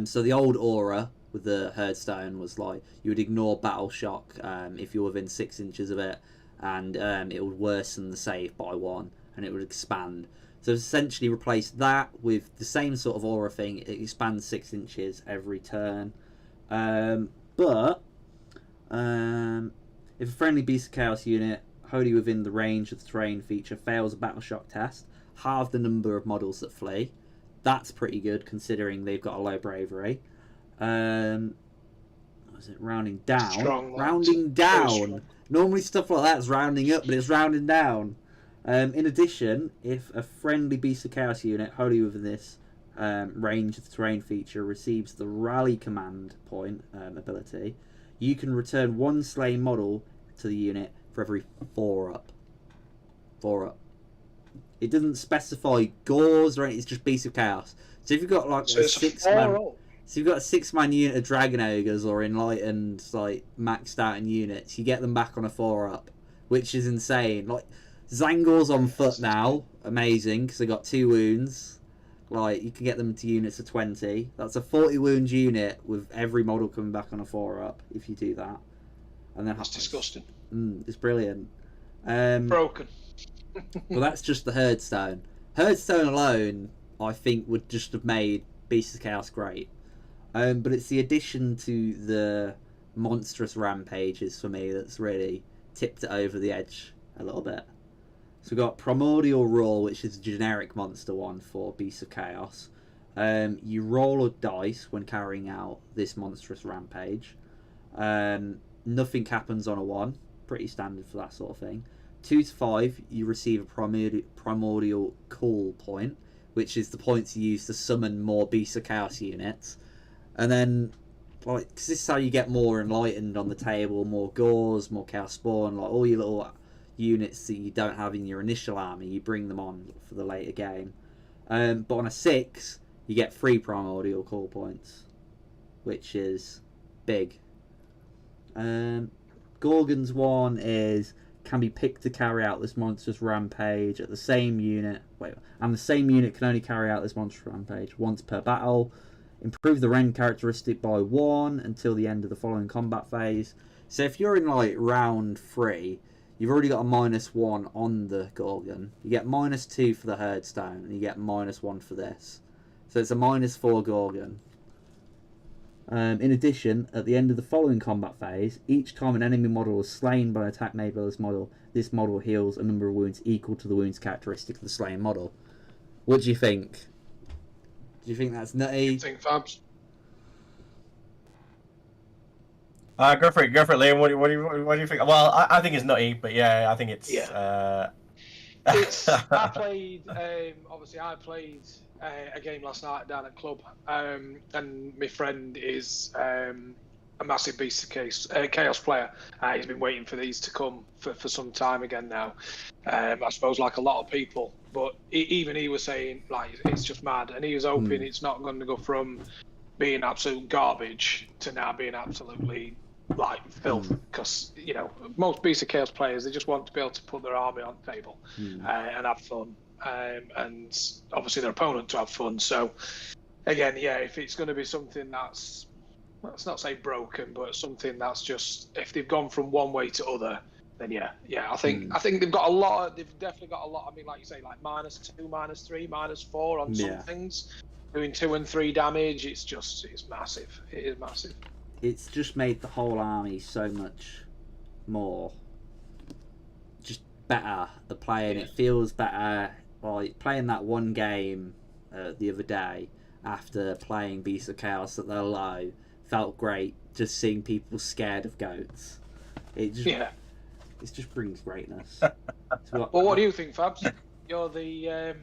So the old aura with the Herdstone was like you would ignore Battle Shock if you're within 6 inches of it, and it would worsen the save by 1, and it would expand. So essentially replaced that with the same sort of aura thing. It expands 6 inches every turn. But if a friendly Beast of Chaos unit wholly within the range of the terrain feature fails a Battle Shock test, halve the number of models that flee. That's pretty good considering they've got a low bravery. What was it? Rounding down. Strong, rounding down. Normally stuff like that's rounding up, but it's rounding down. In addition, if a friendly Beast of Chaos unit wholly within this range of the terrain feature receives the Rally Command point ability, you can return 1 slain model to the unit for every 4 up. 4 up. It doesn't specify gauze or anything. It's just Beast of Chaos. So if you've got like So a it's a 6-man, 4-all. so you've got a 6-man unit of Dragon Ogres or enlightened, like maxed out in units, you get them back on a 4-up, which is insane. Like Zangor's on foot now, amazing because they got 2 wounds. Like you can get them to units of 20. That's a 40 wound unit with every model coming back on a 4-up if you do that. And then That's disgusting. It's brilliant. Broken. Well, that's just the Herdstone. Herdstone alone, I think, would just have made Beasts of Chaos great. But it's the addition to the monstrous rampages for me that's really tipped it over the edge a little bit. So we've got Primordial Roar, which is a generic monster one for Beasts of Chaos. You roll a dice when carrying out this monstrous rampage. Nothing happens on a 1. Pretty standard for that sort of thing. 2 to 5, you receive a primordial call point, which is the points you use to summon more Beasts of Chaos units. And then, like, cause this is how you get more enlightened on the table, more gauze, more Chaos Spawn, like all your little units that you don't have in your initial army, you bring them on for the later game. But on a 6, you get 3 primordial call points, which is big. Gorgon's one is can be picked to carry out this monstrous rampage at the same unit. And the same unit can only carry out this monstrous rampage once per battle. Improve the rend characteristic by 1 until the end of the following combat phase. So if you're in like round 3, you've already got a -1 on the Gorgon. You get -2 for the Herdstone, and you get -1 for this. So it's a -4 Gorgon. In addition, at the end of the following combat phase, each time an enemy model is slain by an attack made by this model heals a number of wounds equal to the wounds characteristic of the slain model. What do you think? Do you think that's nutty? You think, Fabs? Go for it, Liam. What do you think? Well, I think it's nutty, but yeah, I think it's. I played. Obviously, I played a game last night down at club, and my friend is a massive Beast of Chaos player. He's been waiting for these to come for some time again now. I suppose like a lot of people, but even he was saying like it's just mad, and he was hoping it's not going to go from being absolute garbage to now being absolutely like filth, because you know most Beast of Chaos players, they just want to be able to put their army on the table and have fun, and obviously their opponent to have fun. So again, yeah, if it's going to be something that's, let's not say broken, but something that's just, if they've gone from one way to other, then yeah, I think they've got a lot. They've definitely got a lot. I mean, like you say, like -2, -3, -4 on some things, doing 2 and 3 damage. It's massive. It is massive. It's just made the whole army so much more just better at playing. It feels better. Like playing that one game the other day after playing Beasts of Chaos at their low felt great. Just seeing people scared of goats. It just brings greatness. Well, what do you think, Fabs? You're the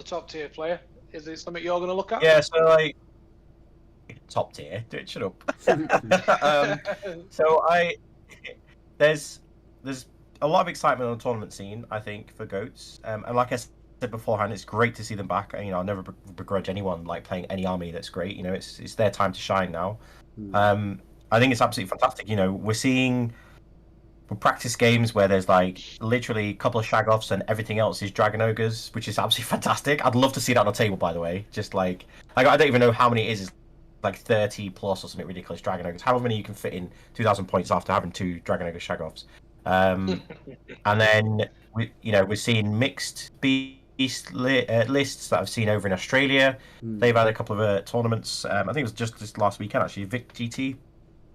top tier player. Is it something you're going to look at? Yeah, so like top tier. Shut up. There's a lot of excitement on the tournament scene, I think, for goats. And like I said beforehand, it's great to see them back. You know, I'll never begrudge anyone like playing any army that's great. You know, it's their time to shine now. I think it's absolutely fantastic. You know, we practice games where there's like literally a couple of shag-offs and everything else is Dragon Ogres, which is absolutely fantastic. I'd love to see that on the table, by the way. Just like I don't even know how many it is. It's like 30 plus or something ridiculous Dragon Ogres. However many you can fit in 2,000 points after having 2 Dragon Ogre shag-offs. And then we're seeing mixed beast lists that I've seen over in Australia. They've had a couple of tournaments. I think it was just this last weekend actually. Vic GT.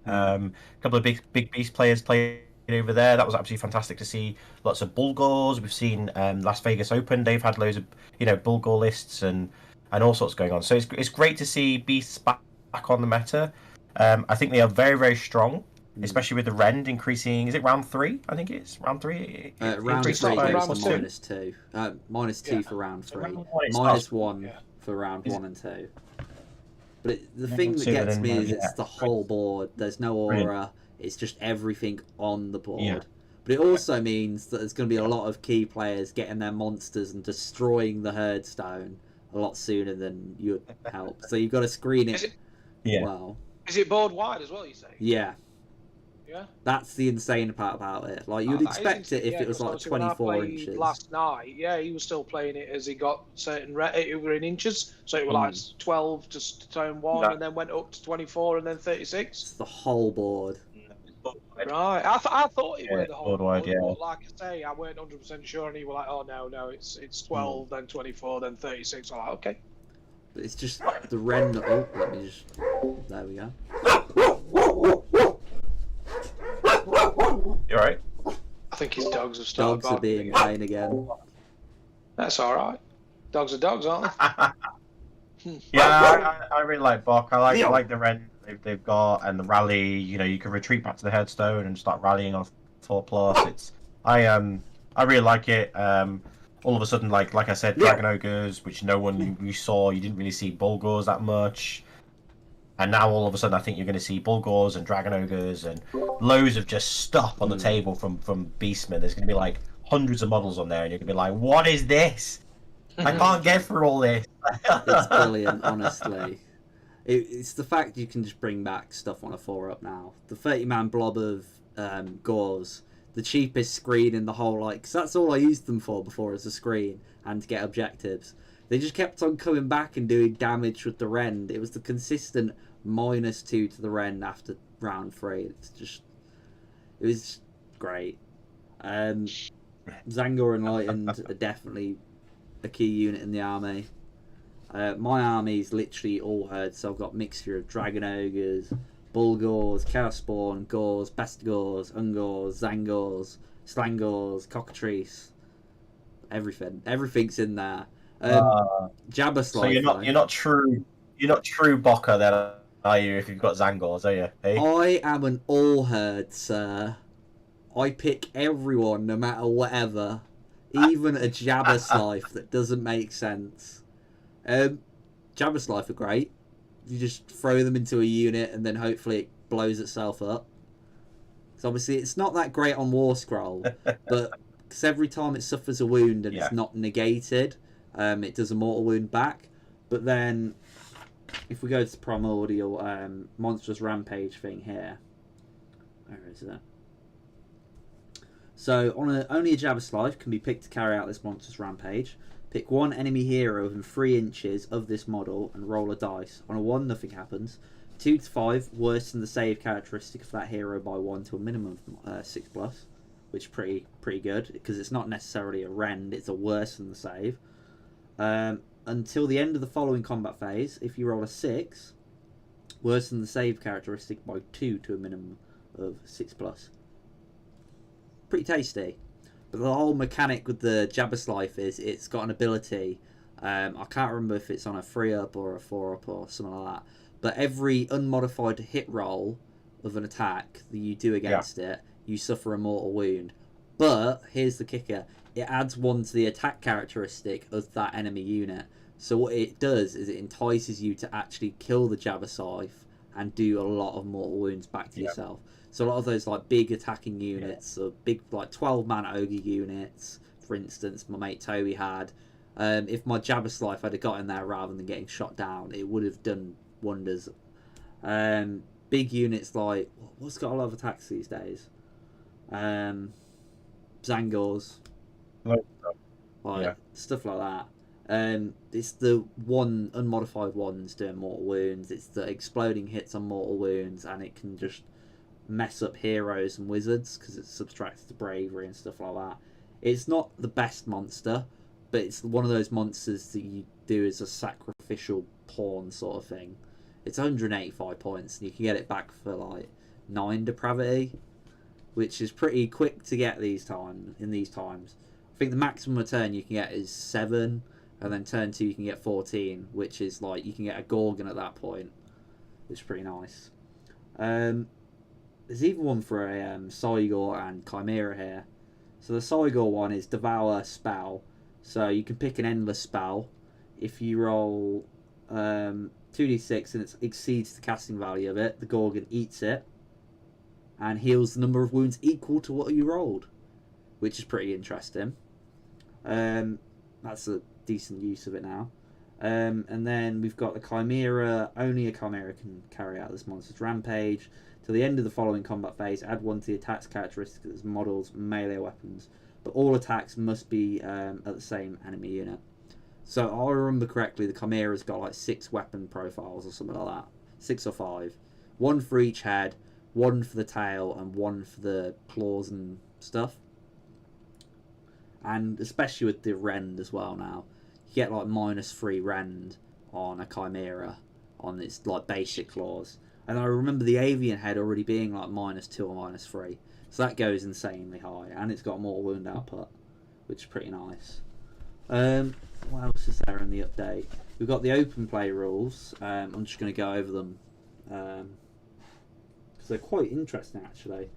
A couple of big beast players played over there. That was absolutely fantastic to see. Lots of Bulgors. We've seen Las Vegas Open. They've had loads of Bulgor lists and all sorts going on. So it's great to see beasts back on the meta. I think they are very, very strong, especially with the rend increasing. Is it round 3? I think it's round 3. Round 3 goes to -2. -2 for round 3. -1 for round 1 and 2. But the thing that gets me is it's the whole board. There's no aura. It's just everything on the board. But it also means that there's going to be a lot of key players getting their monsters and destroying the herd stone a lot sooner than you would help. So you've got to screen it, well. Is it board wide as well, you say? Yeah. Yeah. That's the insane part about it. Like, you'd expect it if it was like 24 inches. Last night, yeah, he was still playing it as he got certain it were in inches. So it was like 12 to turn 1, and then went up to 24 and then 36. It's the whole board. Right, I thought it were the whole board, yeah. but like I say, I weren't 100% sure, and he was like, "Oh no, it's 12, then 24, then 36." I'm like, okay. But it's just the render. Oh, let me just. There we go. You alright? I think his dogs have started. Dogs are being plain again. That's all right. Dogs are dogs, aren't they? Yeah, I really like Bok. I like the rent they've got and the rally. You know, you can retreat back to the headstone and start rallying on 4+. It's I really like it. All of a sudden, like I said, Dragon Ogres, which no one you saw. You didn't really see Bulgors that much. And now all of a sudden, I think you're going to see Bulgors and Dragon Ogres and loads of just stuff on the table from Beastmen. There's going to be like hundreds of models on there, and you're going to be like, "What is this? I can't get through all this." It's brilliant, honestly. It's the fact you can just bring back stuff on a 4-up now. The 30-man blob of Gores, the cheapest screen in the whole, like, 'cause that's all I used them for before as a screen and to get objectives. They just kept on coming back and doing damage with the rend. It was the consistent -2 to the rend after round 3. It was great. Zangor Enlightened are definitely a key unit in the army. My army's literally all herds, so I've got mixture of Dragon Ogres, Bulgors, Chaos Spawn, Gores, Bestigors, Ungors, Zangors, Slangors, Cockatrice. Everything's in there. Jabba So Slife, you're not true Bocker then, are you? If you've got Zangors, are you? Hey? I am an all herd, sir. I pick everyone, no matter whatever, even a Jabba Slife that doesn't make sense. Jabba Slife are great. You just throw them into a unit and then hopefully it blows itself up. So obviously it's not that great on War Scroll, but because every time it suffers a wound and it's not negated, it does a mortal wound back. But then, if we go to the primordial monstrous rampage thing here, where is it? So only a Jabba Slife can be picked to carry out this monstrous rampage. Pick one enemy hero within 3 inches of this model and roll a dice. On a 1, nothing happens. 2 to 5, worsen the save characteristic of that hero by 1 to a minimum of 6+, which is pretty good because it's not necessarily a rend; it's a worsen the save. Until the end of the following combat phase, if you roll a 6, worsen the save characteristic by 2 to a minimum of 6+. Pretty tasty. But the whole mechanic with the Jabba Slife is it's got an ability. I can't remember if it's on a 3-up or a 4-up or something like that. But every unmodified hit roll of an attack that you do against it, you suffer a mortal wound. But here's the kicker: it adds 1 to the attack characteristic of that enemy unit. So what it does is it entices you to actually kill the Jabba Slife and do a lot of mortal wounds back to yourself. So a lot of those like big attacking units, or big like 12-man ogre units, for instance, my mate Toby had. If my Jabba Slife had got in there rather than getting shot down, it would have done wonders. Big units like what's got a lot of attacks these days? Zangors, stuff like that. It's the one unmodified ones doing mortal wounds. It's the exploding hits on mortal wounds, and it can just mess up heroes and wizards because it subtracts the bravery and stuff like that. It's not the best monster, but it's one of those monsters that you do as a sacrificial pawn sort of thing. It's 185 points, and you can get it back for like 9 depravity, which is pretty quick to get in these times. I think the maximum return you can get is 7, and then turn 2 you can get 14, which is like you can get a Gorgon at that point, which is pretty nice. There's even one for a Cygor and Chimera here. So the Cygor one is Devour Spell. So you can pick an endless spell. If you roll 2d6 and it exceeds the casting value of it, the Gorgon eats it and heals the number of wounds equal to what you rolled. which is pretty interesting. That's a decent use of it now. And then we've got the Chimera. Only a Chimera can carry out this monster's rampage. Till the end of the following combat phase, add 1 to the attack's characteristics as models melee weapons. But all attacks must be at the same enemy unit. So I remember correctly, the Chimera's got like 6 weapon profiles or something like that. 6 or 5. 1 for each head, 1 for the tail, and 1 for the claws and stuff. And especially with the rend as well now. You get like -3 rend on a Chimera on its like basic claws. And I remember the avian head already being like -2 or -3. So that goes insanely high. And it's got more wound output, which is pretty nice. What else is there in the update? We've got the open play rules. I'm just going to go over them because they're quite interesting actually.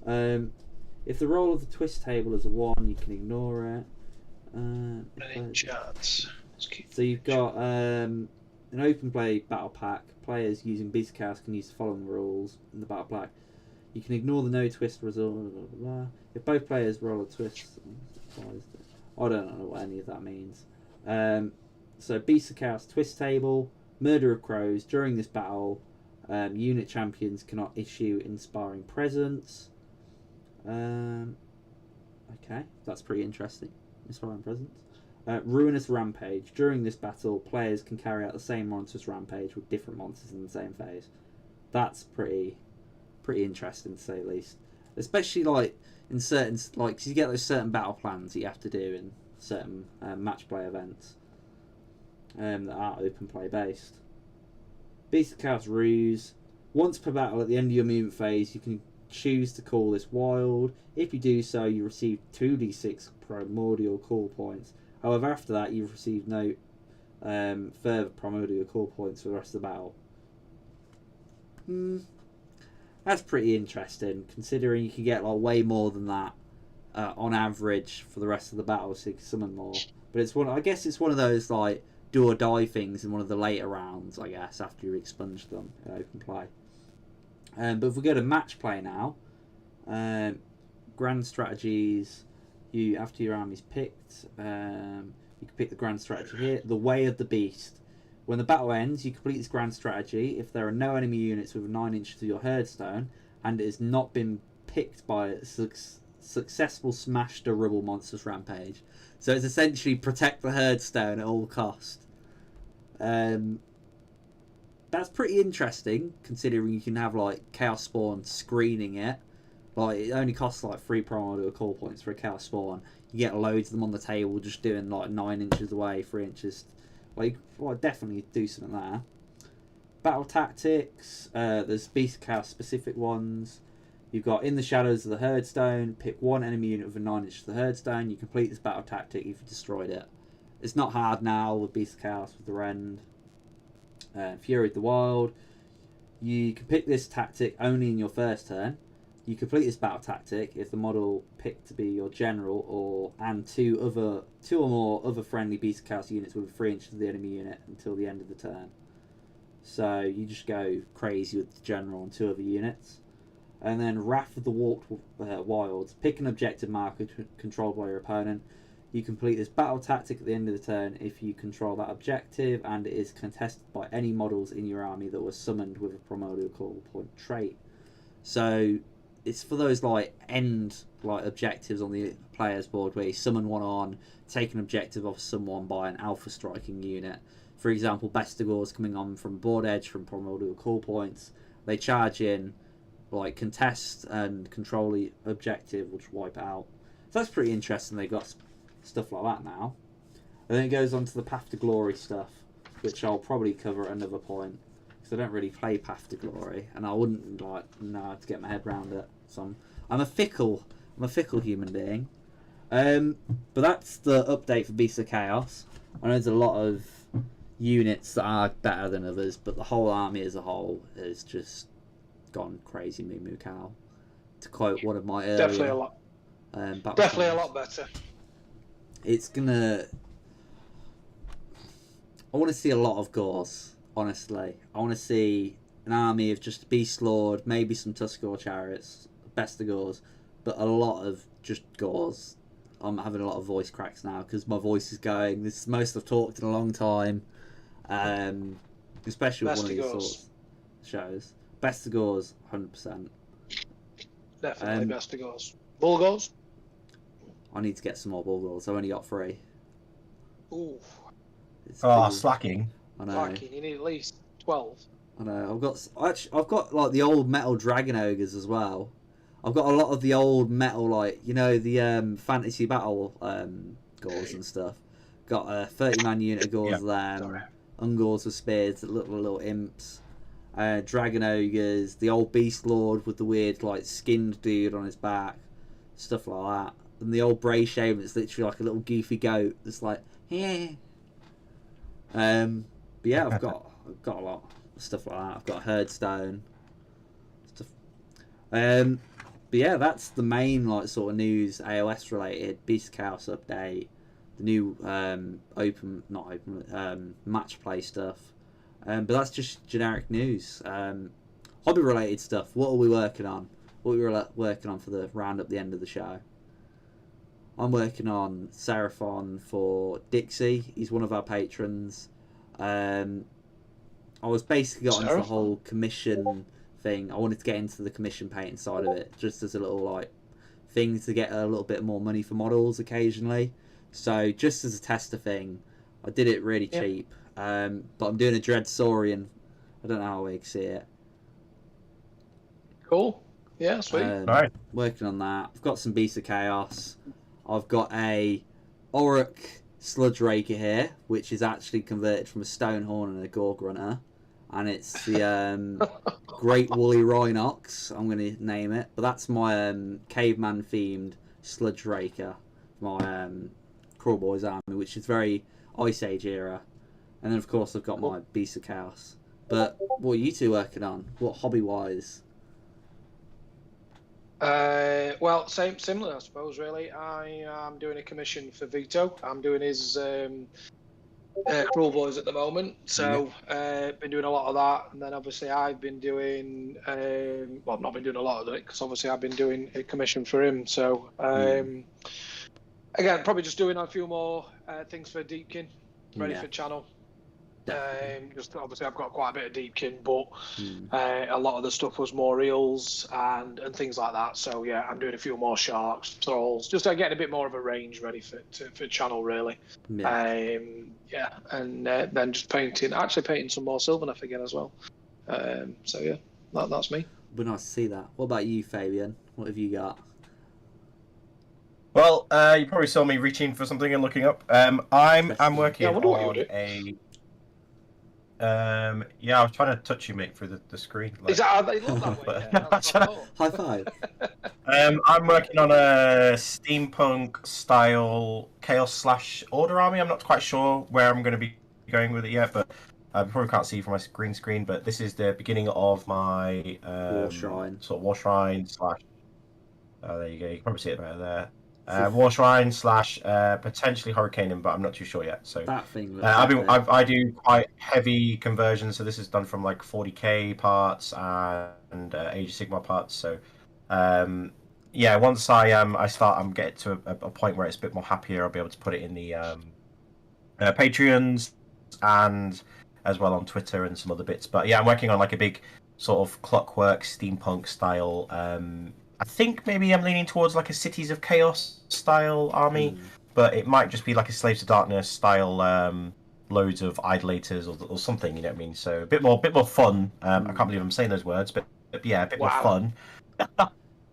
If the roll of the twist table is a 1, you can ignore it. Any chance? So you've got an open play battle pack. Players using Beast of Chaos can use the following rules in the battle pack. You can ignore the no twist result. Blah, blah, blah. If both players roll a twist, I don't know what any of that means. So Beast of Chaos twist table, Murder of Crows. During this battle, unit champions cannot issue inspiring presence. Okay, that's pretty interesting. Inspiring presence. Ruinous Rampage. During this battle, players can carry out the same monstrous rampage with different monsters in the same phase. That's pretty interesting to say the least. Especially like in certain, like, 'cause you get those certain battle plans that you have to do in certain match play events that are open play based. Beast of Chaos Ruse. Once per battle at the end of your movement phase, you can choose to call this wild. If you do so, you receive 2d6 primordial call points. However, after that, you've received no further primordial call points for the rest of the battle. That's pretty interesting, considering you can get like way more than that on average for the rest of the battle, so you can summon more. But it's one. I guess it's one of those like do or die things in one of the later rounds, I guess, after you expunge them in open play. But if we go to match play now, grand strategies. You after your army's picked, you can pick the grand strategy here. The Way of the Beast. When the battle ends, you complete this grand strategy. If there are no enemy units within 9 inches of your herdstone, and it has not been picked by a successful smash to rubble monsters rampage. So it's essentially protect the herdstone at all cost. That's pretty interesting, considering you can have like Chaos Spawn screening it. Like, it only costs like 3 primordial call points for a Chaos Spawn. You get loads of them on the table just doing like 9 inches away, 3 inches. Like, well, definitely do something there. Battle tactics. There's Beast of Chaos specific ones. You've got In the Shadows of the Herdstone. Pick 1 enemy unit within 9 inches of the Herdstone. You complete this battle tactic if you destroyed it. It's not hard now with Beast of Chaos with the Rend. Fury of the Wild. You can pick this tactic only in your first turn. You complete this battle tactic if the model picked to be your general and two or more other friendly Beast of Chaos units within 3 inches of the enemy unit until the end of the turn. So you just go crazy with the general and 2 other units. And then Wrath of the Warped Wilds. Pick an objective marker controlled by your opponent. You complete this battle tactic at the end of the turn if you control that objective and it is contested by any models in your army that were summoned with a primordial call point trait. So it's for those like end like objectives on the player's board where you summon one on, take an objective off someone by an alpha striking unit. For example, Bestigors coming on from board edge from primordial call points. They charge in, like contest and control the objective, which wipe it out. So that's pretty interesting. They've got stuff like that now. And then it goes on to the Path to Glory stuff, which I'll probably cover at another point. I don't really play Path to Glory, and I wouldn't like know how to get my head around it. So I'm a fickle human being. But that's the update for Beast of Chaos. I know there's a lot of units that are better than others, but the whole army as a whole has just gone crazy moo moo cow. To quote one of my earlier Definitely a lot. Definitely a lot better. It's gonna. I want to see a lot of Gors. Honestly, I want to see an army of just Beast Lord, maybe some Tuskaror chariots, Bestigors, but a lot of just gauze. I'm having a lot of voice cracks now because my voice is going. This is the most I've talked in a long time, especially with one of these sorts of shows. Best of gauze, 100%. Definitely best of gauze. Bull gauze? I need to get some more bull gauze. I've only got 3. Ooh. Slacking. I know. Slacking. You need at least 12. I know. I've got like the old metal dragon ogres as well. I've got a lot of the old metal, like, you know, the fantasy battle gauze and stuff. Got a 30-man unit of gauze them. Ungors with spears, the little imps. Dragon ogres, the old beast lord with the weird, like, skinned dude on his back. Stuff like that. And the old Bray Shaman that's literally like a little goofy goat that's like, yeah. But yeah, I've got a lot of stuff like that. I've got a herdstone. Stuff. But yeah, that's the main like sort of news, AOS related. Beast Chaos update, the new match play stuff. But that's just generic news. Hobby related stuff. What are we working on? What are we working on for the roundup, the end of the show? I'm working on Seraphon for Dixie. He's one of our patrons. I was basically got into the whole commission thing. I wanted to get into the commission painting side of it, just as a little like thing to get a little bit more money for models occasionally. So just as a tester thing, I did it really cheap. But I'm doing a Dread Saurian. I don't know how we can see it. Cool. Yeah, sweet. Right. Working on that. I've got some Beasts of Chaos. I've got a Auric Sludge Raker here, which is actually converted from a Stonehorn and a Gorg Runner. And it's the Great Woolly Rhinox, I'm going to name it. But that's my caveman-themed Sludge Raker. My Crawl Boys army, which is very Ice Age era. And then, of course, I've got my Beast of Chaos. But what are you two working on? What hobby-wise? Well, similar, I suppose. Really, I am doing a commission for Vito. I'm doing his Cruel Boys at the moment, so been doing a lot of that. And then obviously I've been doing, well, I've not been doing a lot of it because obviously I've been doing a commission for him. So again, probably just doing a few more things for Deepkin, ready for channel. Just obviously I've got quite a bit of Deepkin, but a lot of the stuff was more eels and things like that. So yeah, I'm doing a few more sharks, thralls, just getting a bit more of a range ready for channel really. And then just painting some more Sylvaneth again as well. So yeah, that's me. But nice to see that. What about you, Fabian? What have you got? Well, you probably saw me reaching for something and looking up. I'm working on a. I was trying to touch you, mate, through the screen. Like... Is that they look that way? Yeah, High five. I'm working on a steampunk style chaos / order army. I'm not quite sure where I'm going to be going with it yet, but you probably can't see from my green screen. But this is the beginning of my War Shrine. Sort of War Shrine / oh, there you go. You can probably see it better there. War Shrine / potentially Hurricaneum, but I'm not too sure yet. So that thing. I do quite heavy conversions. So this is done from like 40k parts and Age of Sigmar parts. So once I'm getting to a point where it's a bit more happier, I'll be able to put it in the Patreons and as well on Twitter and some other bits. But yeah, I'm working on like a big sort of clockwork steampunk style. I think maybe I'm leaning towards like a Cities of Chaos style army, but it might just be like a Slaves to Darkness style, loads of idolaters or something. You know what I mean? So a bit more fun. I can't believe I'm saying those words, but yeah, a bit more fun.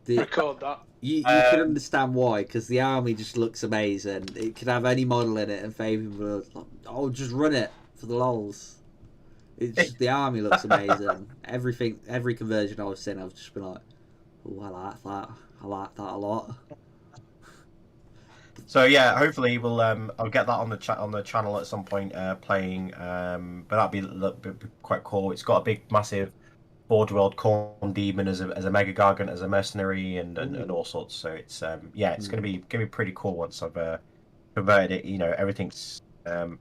Record that. You can understand why, because the army just looks amazing. It could have any model in it, and Fabian would like, I'll just run it for the lols. It's just, the army looks amazing. Every conversion I've seen, I've just been like, oh, I like that. I like that a lot. So yeah, hopefully we'll I'll get that on the channel at some point playing. But that'll be quite cool. It's got a big, massive Borderworld Corn Demon as a Mega Gargant, as a mercenary, and all sorts. So it's it's gonna be pretty cool once I've converted it. You know, everything's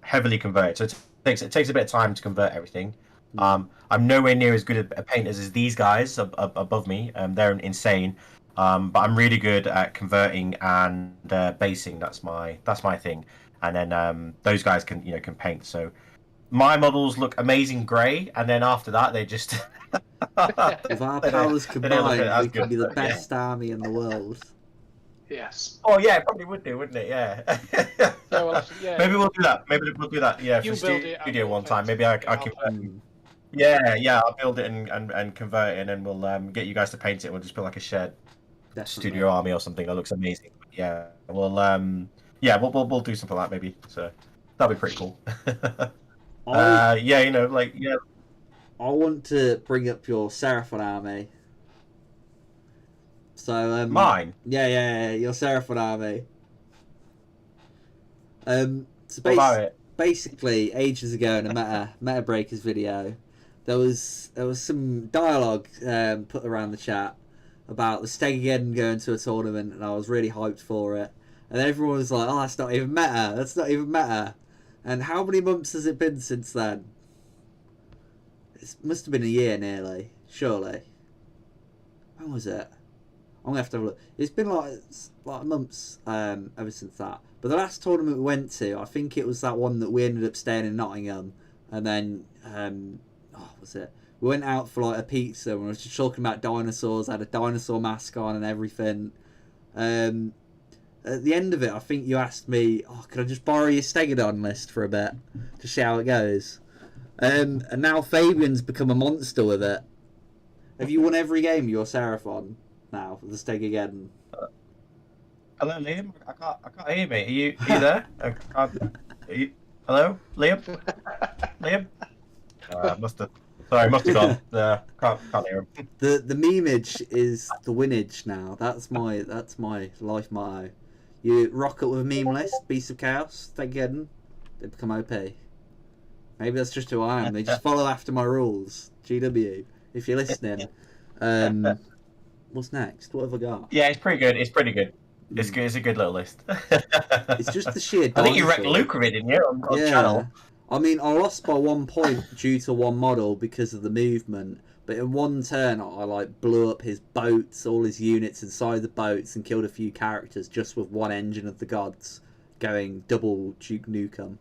heavily converted, so it takes a bit of time to convert everything. I'm nowhere near as good a painters as these guys above me. They're insane. But I'm really good at converting and basing. That's my thing. And then those guys can can paint. So my models look amazing grey, and then after that they just With our they powers don't look combined, as we could good. be the Yeah. best army in the world. Yes. Oh yeah, it probably would do, wouldn't it? Yeah. Yeah, well, actually, yeah. Maybe we'll do that. Maybe we'll do that. Yeah, You for build it and studio we'll one time. paint Maybe it. I I'll can. paint Yeah, I'll build it and convert it, and then we'll get you guys to paint it. We'll just put like a shared Definitely. studio army or something that looks amazing. Yeah, we'll we'll do something like that maybe. So that'll be pretty cool. I I want to bring up your Seraphon army. So mine. Yeah, your Seraphon army. So What about it? basically, ages ago in a Meta Breakers video, there was some dialogue put around the chat about the Stegageddon going to a tournament, and I was really hyped for it. And everyone was like, "Oh, that's not even meta. That's not even meta." And how many months has it been since then? It must have been a year nearly, surely. When was it? I'm gonna have to have a look. It's been like months ever since that. But the last tournament we went to, I think it was that one that we ended up staying in Nottingham, and then was it? We went out for like a pizza and we were just talking about dinosaurs. I had a dinosaur mask on and everything. At the end of it, I think you asked me, "Oh, could I just borrow your Stegadon list for a bit to see how it goes?" And now Fabian's become a monster with it. Have you won every game your Seraphon now for the Stegageddon? Hello, Liam. I can't hear you, mate. Are you there? Hello, Liam. Liam. Must have gone. Can't hear him. The memeage is the winage now. That's my life motto. You rock up with a meme list, Beasts of Chaos, Stegageddon, they become OP. Maybe that's just who I am. They just follow after my rules. GW, if you're listening. What's next? What have I got? Yeah, it's pretty good. It's pretty good. It's good. It's a good little list. It's just the sheer I think you wrecked dinosaur. Luke with it, didn't you? On channel. I mean, I lost by 1 point due to one model because of the movement. But in one turn, I like blew up his boats, all his units inside the boats, and killed a few characters just with one engine of the gods going double Duke Nukem,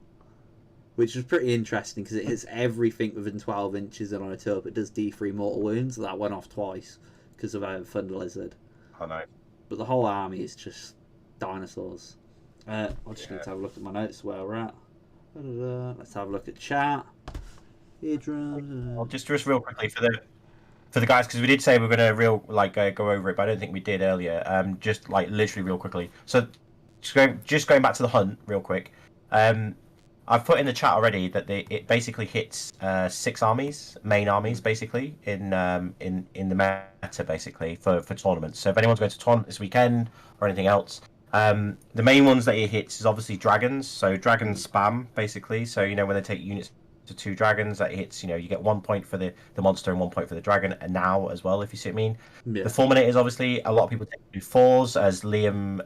which was pretty interesting because it hits everything within 12 inches and on a turret. It does D3 mortal wounds. That went off twice because of a Thunder Lizard. Oh no! But the whole army is just dinosaurs. I just need to have a look at my notes where we're at. Let's have a look at chat. Well, just real quickly for the guys, because we did say we were going to go over it, but I don't think we did earlier. Just like literally real quickly. So just going back to the hunt real quick. I've put in the chat already that it basically hits 6 armies, main armies, basically in the meta basically for tournaments. So if anyone's going to tournament this weekend or anything else, the main ones that it hits is obviously dragons. So dragons spam basically. So when they take units to 2 dragons, that hits. You get 1 point for the monster and 1 point for the dragon, and now as well, if you see what I mean. Yeah. The Fulminators, obviously, a lot of people take 4s, as Liam.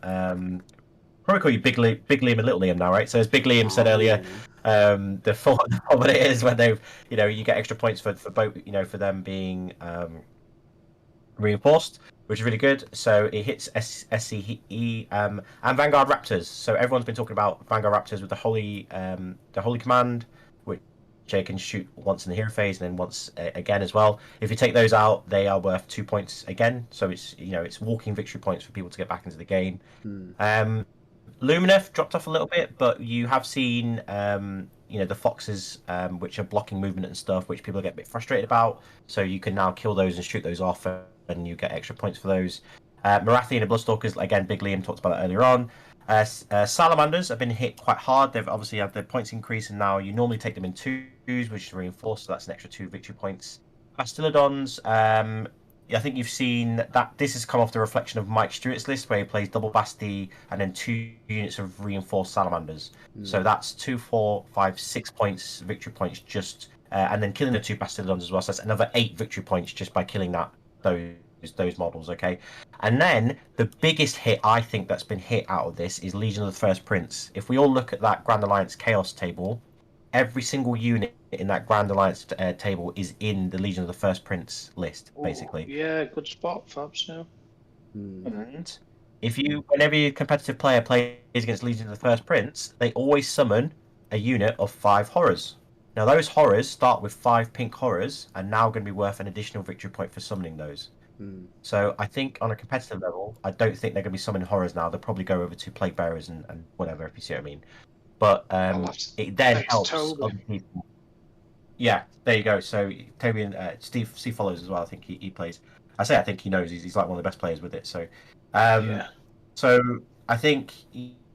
Probably call you Big Liam and Little Liam now, right? So as Big Liam said earlier, the Fulminators, when they've you get extra points for both, for them being reinforced, which is really good. So it hits SCE and Vanguard Raptors. So everyone's been talking about Vanguard Raptors with the Holy Command, which they can shoot once in the hero phase and then once again as well. If you take those out, they are worth 2 points again. So it's it's walking victory points for people to get back into the game. Lumineth dropped off a little bit, but you have seen the foxes, which are blocking movement and stuff, which people get a bit frustrated about. So you can now kill those and shoot those off, and you get extra points for those. Marathi and the Bloodstalkers, again, Big Liam talked about that earlier on. Salamanders have been hit quite hard. They've obviously had their points increase, and now you normally take them in 2s, which is reinforced, so that's an extra 2 victory points. Bastillodons, I think you've seen that this has come off the reflection of Mike Stewart's list, where he plays double Basti and then 2 units of reinforced Salamanders. So that's 2, 4, 5, 6 points, victory points, just and then killing the 2 Bastillodons as well. So that's another 8 victory points just by killing those models, okay? And then the biggest hit I think that's been hit out of this is Legion of the First Prince. If we all look at that Grand Alliance Chaos table, every single unit in that Grand Alliance table is in the Legion of the First Prince list, basically. Yeah, good spot, Fabs, yeah. And whenever your competitive player plays against Legion of the First Prince, they always summon a unit of 5 horrors. Now those horrors start with 5 pink horrors, and now going to be worth an additional victory point for summoning those. So I think on a competitive level, I don't think they're going to be summoning horrors now. They'll probably go over to plague bearers and whatever, if you see what I mean. But it then helps other people. Yeah, there you go. So Toby and Steve follows as well. I think he plays. I think he knows. He's like one of the best players with it. So, so I think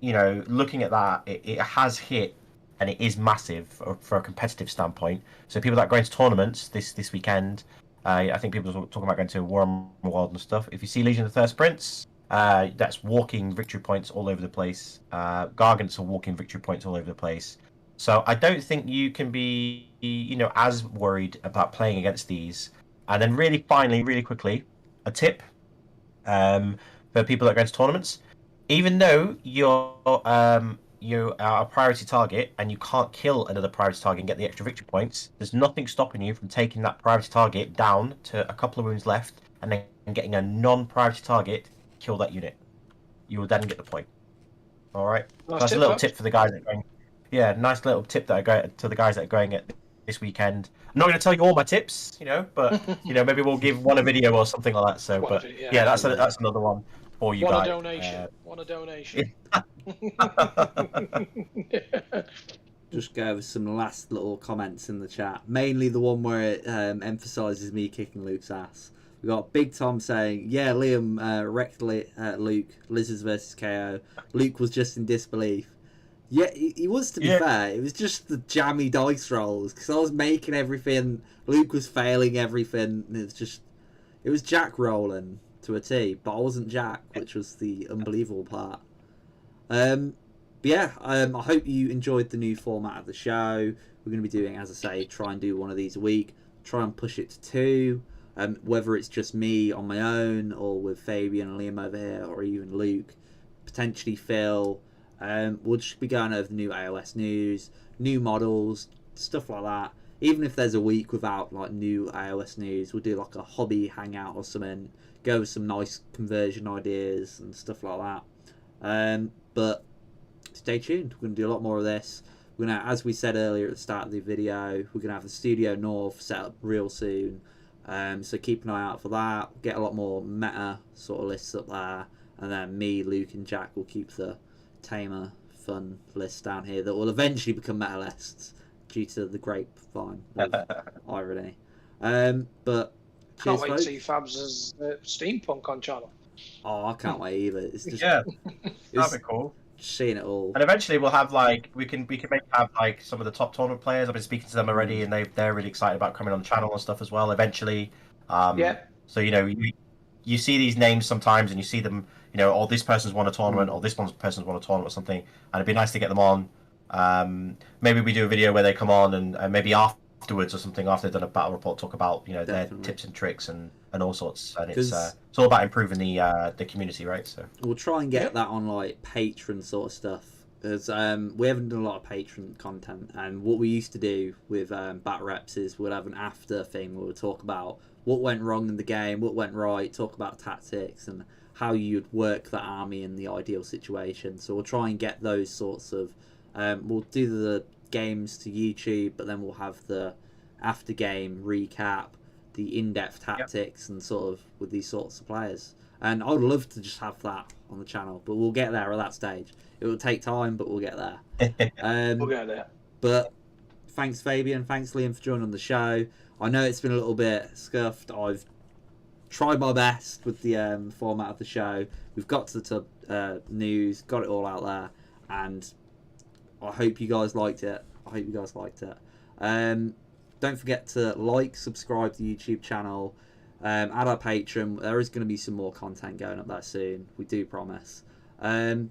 looking at that, it has hit, and it is massive for a competitive standpoint. So people that go into tournaments this weekend, I think people are talking about going to Warhammer World and stuff. If you see Legion of the First Prince, that's walking victory points all over the place. Gargants are walking victory points all over the place. So I don't think you can be, as worried about playing against these. And then really finally, really quickly, a tip for people that go into tournaments. Even though you are a priority target and you can't kill another priority target and get the extra victory points, there's nothing stopping you from taking that priority target down to a couple of wounds left and then getting a non-priority target, kill that unit. You will then get the point. All right? Nice That's a little tip for the guys that are going. Yeah, nice little tip that I go to the guys that are going at this weekend. I'm not going to tell you all my tips, but maybe we'll give one a video or something like that. So, but yeah, that's another one for you guys. Want a donation? Just go over some last little comments in the chat. Mainly the one where it emphasises me kicking Luke's ass. We got Big Tom saying, "Yeah, Liam wrecked Luke. Lizards versus KO. Luke was just in disbelief." Yeah, he was, to be fair. It was just the jammy dice rolls, because I was making everything. Luke was failing everything. And it was Jack rolling to a T, but I wasn't Jack, which was the unbelievable part. But yeah, I hope you enjoyed the new format of the show. We're going to be doing, as I say, try and do one of these a week. Try and push it to 2. Whether it's just me on my own, or with Fabian and Liam over here, or even Luke, potentially Phil. We'll just be going over the new AOS news, new models, stuff like that. Even if there's a week without new AOS news, we'll do like a hobby hangout or something, go with some nice conversion ideas and stuff like that. But stay tuned. We're going to do a lot more of this. We're going to, as we said earlier at the start of the video, we're going to have the Studio North set up real soon. So keep an eye out for that. We'll get a lot more meta sort of lists up there. And then me, Luke and Jack will keep the tamer fun list down here that will eventually become meta lists due to the grapevine of irony. But can't wait to see Fabs' steampunk on channel. Oh, I can't wait either. It's just, that'd be cool. Seeing it all, and eventually we'll have we can maybe have some of the top tournament players. I've been speaking to them already, and they're really excited about coming on the channel and stuff as well. Eventually, So you see these names sometimes, and you see them. This person's won a tournament, or this person's won a tournament or something, and it'd be nice to get them on. Maybe we do a video where they come on, and maybe afterwards or something, after they've done a battle report, talk about their tips and tricks and all sorts. And it's all about improving the community, right? So we'll try and get that on patron sort of stuff, because we haven't done a lot of patron content. And what we used to do with Bat Reps is we'll have an after thing where we'll talk about what went wrong in the game, what went right, talk about tactics and how you'd work the army in the ideal situation. So we'll try and get those sorts of we'll do the games to YouTube, but then we'll have the after game recap, the in-depth tactics and sort of with these sorts of players. And I would love to just have that on the channel, but we'll get there at that stage. It will take time, but we'll get there. We'll get there. But thanks Fabian, thanks Liam for joining on the show. I know it's been a little bit scuffed. I've tried my best with the format of the show. We've got to the news, got it all out there, and I hope you guys liked it. Don't forget to subscribe to the YouTube channel, add our Patreon. There is going to be some more content going up there soon. We do promise. And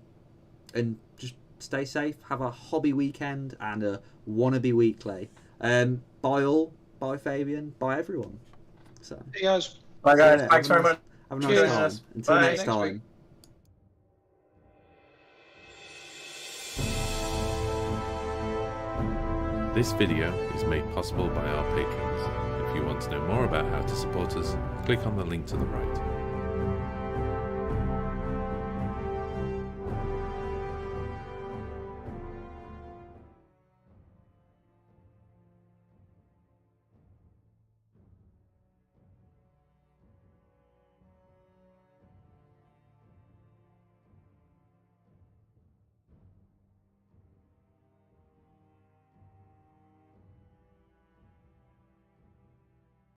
just stay safe. Have a hobby weekend and a Wannabe Weekly. Bye all. Bye Fabian. Bye everyone. So. See you guys. Bye guys. Thanks very much. Have a nice time. Until next time. This video is made possible by our patrons. If you want to know more about how to support us, click on the link to the right.